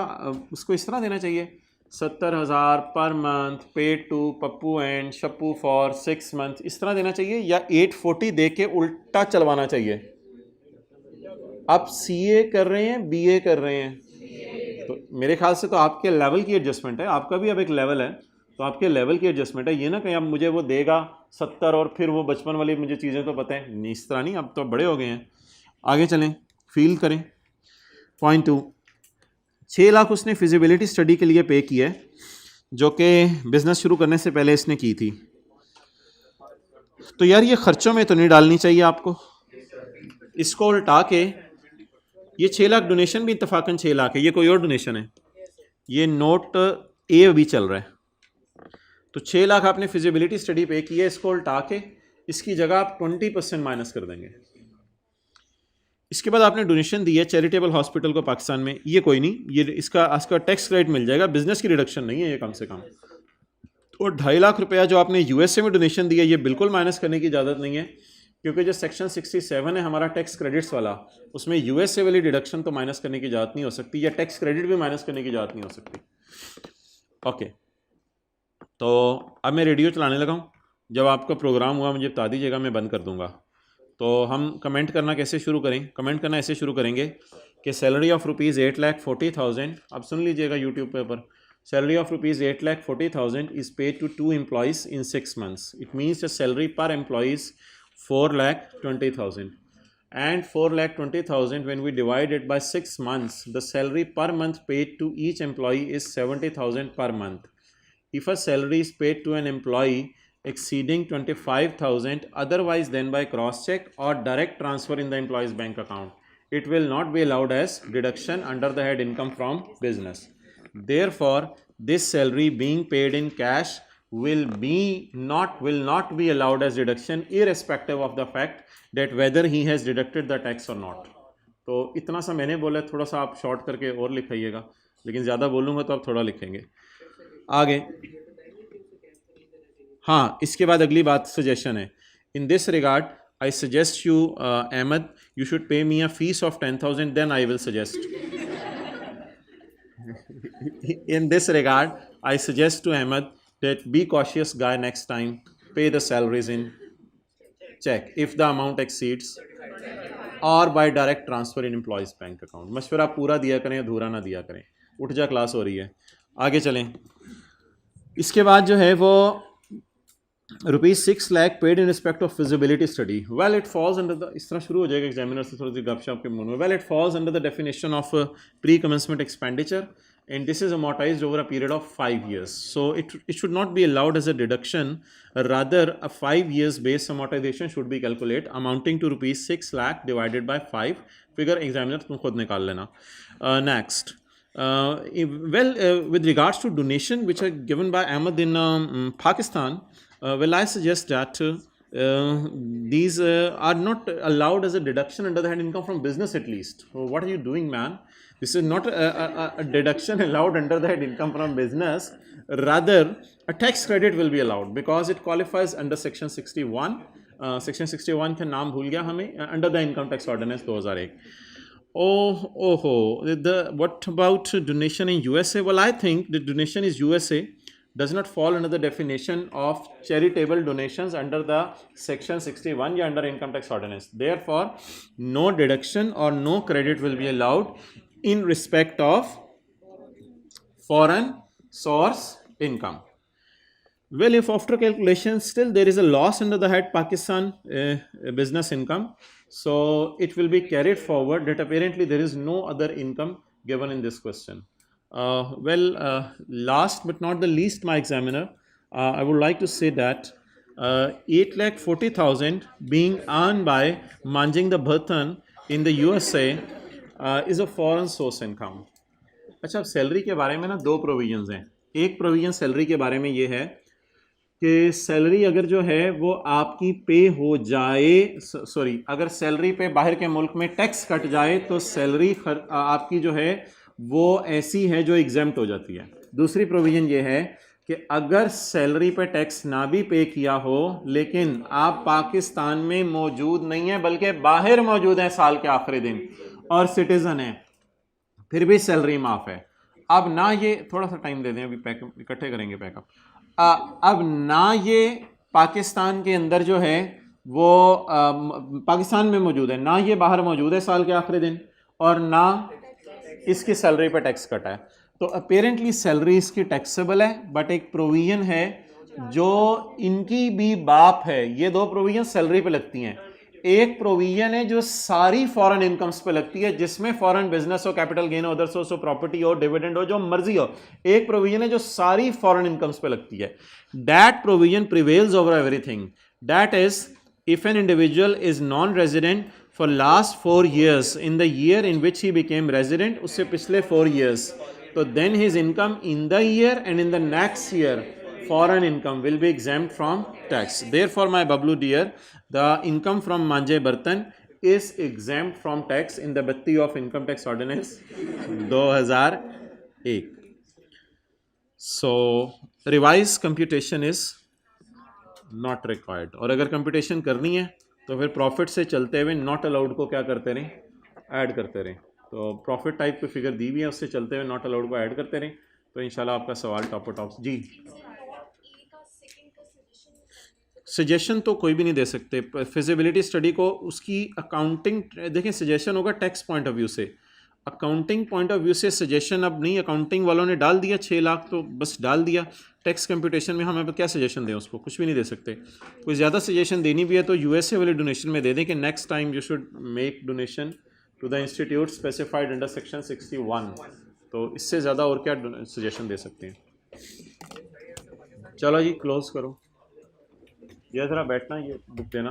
उसको इस तरह देना चाहिए 70,000 per month paid to Pappu and Shappu for 6 month, इस तरह देना चाहिए, या 840 दे के उल्टा चलवाना चाहिए? आप सीए कर रहे हैं, बीए कर रहे हैं, तो मेरे ख्याल से तो आपके लेवल की एडजस्टमेंट है, आपका भी अब एक लेवल है, तो आपके लेवल की एडजस्टमेंट है। ये ना कहीं अब मुझे वो देगा 70 और फिर वो बचपन वाली मुझे चीज़ें तो पता है नहीं, इस तरह नहीं, अब तो बड़े हो गए हैं। आगे चलें, फील करें। पॉइंट 2, 6 लाख उसने फिजिबिलिटी स्टडी के लिए पे किया है, जो कि बिज़नेस शुरू करने से पहले इसने की थी। तो यार ये खर्चों में तो नहीं डालनी चाहिए आपको, इसको उल्टा के ये 6 लाख डोनेशन भी इत्तफाकन 6 लाख है, ये कोई और डोनेशन है, ये नोट ए अभी चल रहा है। तो 6 लाख आपने फिजिबिलिटी स्टडी पे की है, इसको उल्टा के इसकी जगह आप 20% माइनस कर देंगे। इसके बाद आपने डोनेशन दी है चैरिटेबल हॉस्पिटल को पाकिस्तान में, ये कोई नहीं, ये इसका टैक्स क्रेडिट मिल जाएगा, बिजनेस की रिडक्शन नहीं है ये कम से कम। और 2.5 लाख रुपया जो आपने यूएसए में डोनेशन दिया, ये बिल्कुल माइनस करने की इजाज़त नहीं है, क्योंकि जो सेक्शन 67 है हमारा टैक्स क्रेडिट्स वाला, उसमें यूएसए वाली डिडक्शन तो माइनस करने की इजाज़त नहीं हो सकती, या टैक्स क्रेडिट भी माइनस करने की इजाज़त नहीं हो सकती। ओके, तो अब मैं रेडियो चलाने लगा हूँ, जब आपका प्रोग्राम हुआ मुझे बता दीजिएगा, मैं बंद कर दूँगा। तो हम कमेंट करना कैसे शुरू करें? कमेंट करना ऐसे शुरू करेंगे कि सैलरी ऑफ रुपीज़ 8,40,000, अब सुन लीजिएगा यूट्यूब पे ऊपर, salary of rupees 8,40,000 is paid to 2 employees in 6 months. It means the salary per employ is 4,20,000, and 4,20,000 when we divide it by 6 months, the salary per month paid to each employee is 70,000 per month. If a salary is paid to an employee exceeding 25,000 otherwise than by cross check or direct transfer in the employee's bank account, it will not be allowed as deduction under the head income from business. Therefore, this salary being paid in cash will not be allowed as deduction irrespective of the fact that whether he has deducted the tax or not. तो इतना सा मैंने बोला, थोड़ा सा आप short करके और लिखाइएगा, लेकिन ज़्यादा बोलूँगा तो आप थोड़ा लिखेंगे आगे। हाँ, इसके बाद अगली बात सजेशन है। In this regard I suggest you Ahmed, you should pay me a fee of 10,000, then I will suggest. In this regard, I suggest to Ahmed that be cautious guy next time, pay the salaries in check if the amount exceeds or by direct transfer in employees bank account. मशवरा पूरा दिया करें, अधूरा ना दिया करें। उठ जा, क्लास हो रही है, आगे चलें। इसके बाद जो है वो ₹6 lakh paid in respect of feasibility study. Well it falls under the, इस तरह शुरू हो जाएगा एग्जामिनर से थोड़ी सी गपशप के मुंह में। Well it falls under the definition of pre commencement expenditure and this is amortized over a period of 5 years. So it should not be allowed as a deduction, rather a 5 years base amortization should be calculated amounting to ₹6 lakh divided by 5. Figure examiner तुम खुद निकाल लेना। Next, with regards to donation which are given by Ahmed in Pakistan, well I suggest that these are not allowed as a deduction under the head income from business at least. So what are you doing, man? This is not a deduction allowed under the head income from business. Rather, a tax credit will be allowed because it qualifies under section 61. Section 61 का नाम भूल गया हमें, under the income tax ordinance 2001. What about donation in USA? Well, I think the donation is USA does not fall under the definition of charitable donations under the section 61 या under income tax ordinance. Therefore, no deduction or no credit will be allowed in respect of foreign source income. Well, if after calculation still there is a loss under the head Pakistan business income, so it will be carried forward that apparently there is no other income given in this question. Last but not the least, my examiner, I would like to say that 8,40,000 being earned by manjing the Bhartan in the USA is a foreign source income. अच्छा, अब salary के बारे में ना दो provisions हैं। एक provision salary के बारे में ये है कि सैलरी अगर जो है वो आपकी पे हो जाए, सॉरी, अगर सैलरी पे बाहर के मुल्क में टैक्स कट जाए तो सैलरी आपकी जो है वो ऐसी है जो एग्जेम्प्ट हो जाती है। दूसरी प्रोविजन ये है कि अगर सैलरी पे टैक्स ना भी पे किया हो लेकिन आप पाकिस्तान में मौजूद नहीं है बल्कि बाहर मौजूद हैं साल के आखिरी दिन और सिटीजन है, फिर भी सैलरी माफ़ है। अब ना ये, थोड़ा सा टाइम दे दें, अभी पैकअप इकट्ठे करेंगे पैकअप। अब ना ये पाकिस्तान के अंदर जो है वो पाकिस्तान में मौजूद है, ना ये बाहर मौजूद है साल के आखिरी दिन, और ना इसकी सैलरी पे टैक्स कटा है, तो अपेरेंटली सैलरी इसकी टैक्सेबल है। बट एक प्रोविजन है जो इनकी भी बाप है, ये दो प्रोविजन सैलरी पे लगती हैं। एक प्रोविजन है जो सारी फॉरेन इनकम्स पे लगती है, जिसमें फॉरेन बिजनेस हो, कैपिटल गेन हो, अदर सोर्स हो, प्रॉपर्टी हो, डिविडेंड हो, जो मर्जी हो। एक प्रोविजन है जो सारी फॉरेन इनकम्स पे लगती है। That provision prevails over everything. That is if an individual is non resident for last 4 years in the year in which he became resident, उससे पिछले 4 years, तो then his income in the year and in the next year foreign income will be exempt from tax. Therefore, my Bablu dear, the income from Manje Bartan is exempt from tax in the Batti of Income Tax Ordinance 2001. So, revised computation is not required. और अगर computation करनी है तो फिर profit से चलते हुए not allowed को क्या करते रहें, ऐड करते रहें। तो profit type की फिगर दी हुई है, उससे चलते हुए not allowed को ऐड करते रहें, तो इंशाल्लाह आपका सवाल टॉप जी। सजेशन तो कोई भी नहीं दे सकते। फिजिबिलिटी स्टडी को उसकी अकाउंटिंग, देखें सजेशन होगा टैक्स पॉइंट ऑफ व्यू से, अकाउंटिंग पॉइंट ऑफ व्यू से सजेशन अब नहीं। अकाउंटिंग वालों ने डाल दिया 6 लाख तो बस डाल दिया, टैक्स कंप्यूटेशन में हम अब क्या सजेशन दें उसको, कुछ भी नहीं दे सकते। कोई ज़्यादा सजेशन देनी भी है तो यूएसए वाले डोनेशन में दे दें कि next time you should make donation to the institute specified under section 61। तो इससे ज़्यादा और क्या सजेशन दे सकते हैं। चलो जी क्लोज करो, ये ज़रा बैठना, ये बुक देना।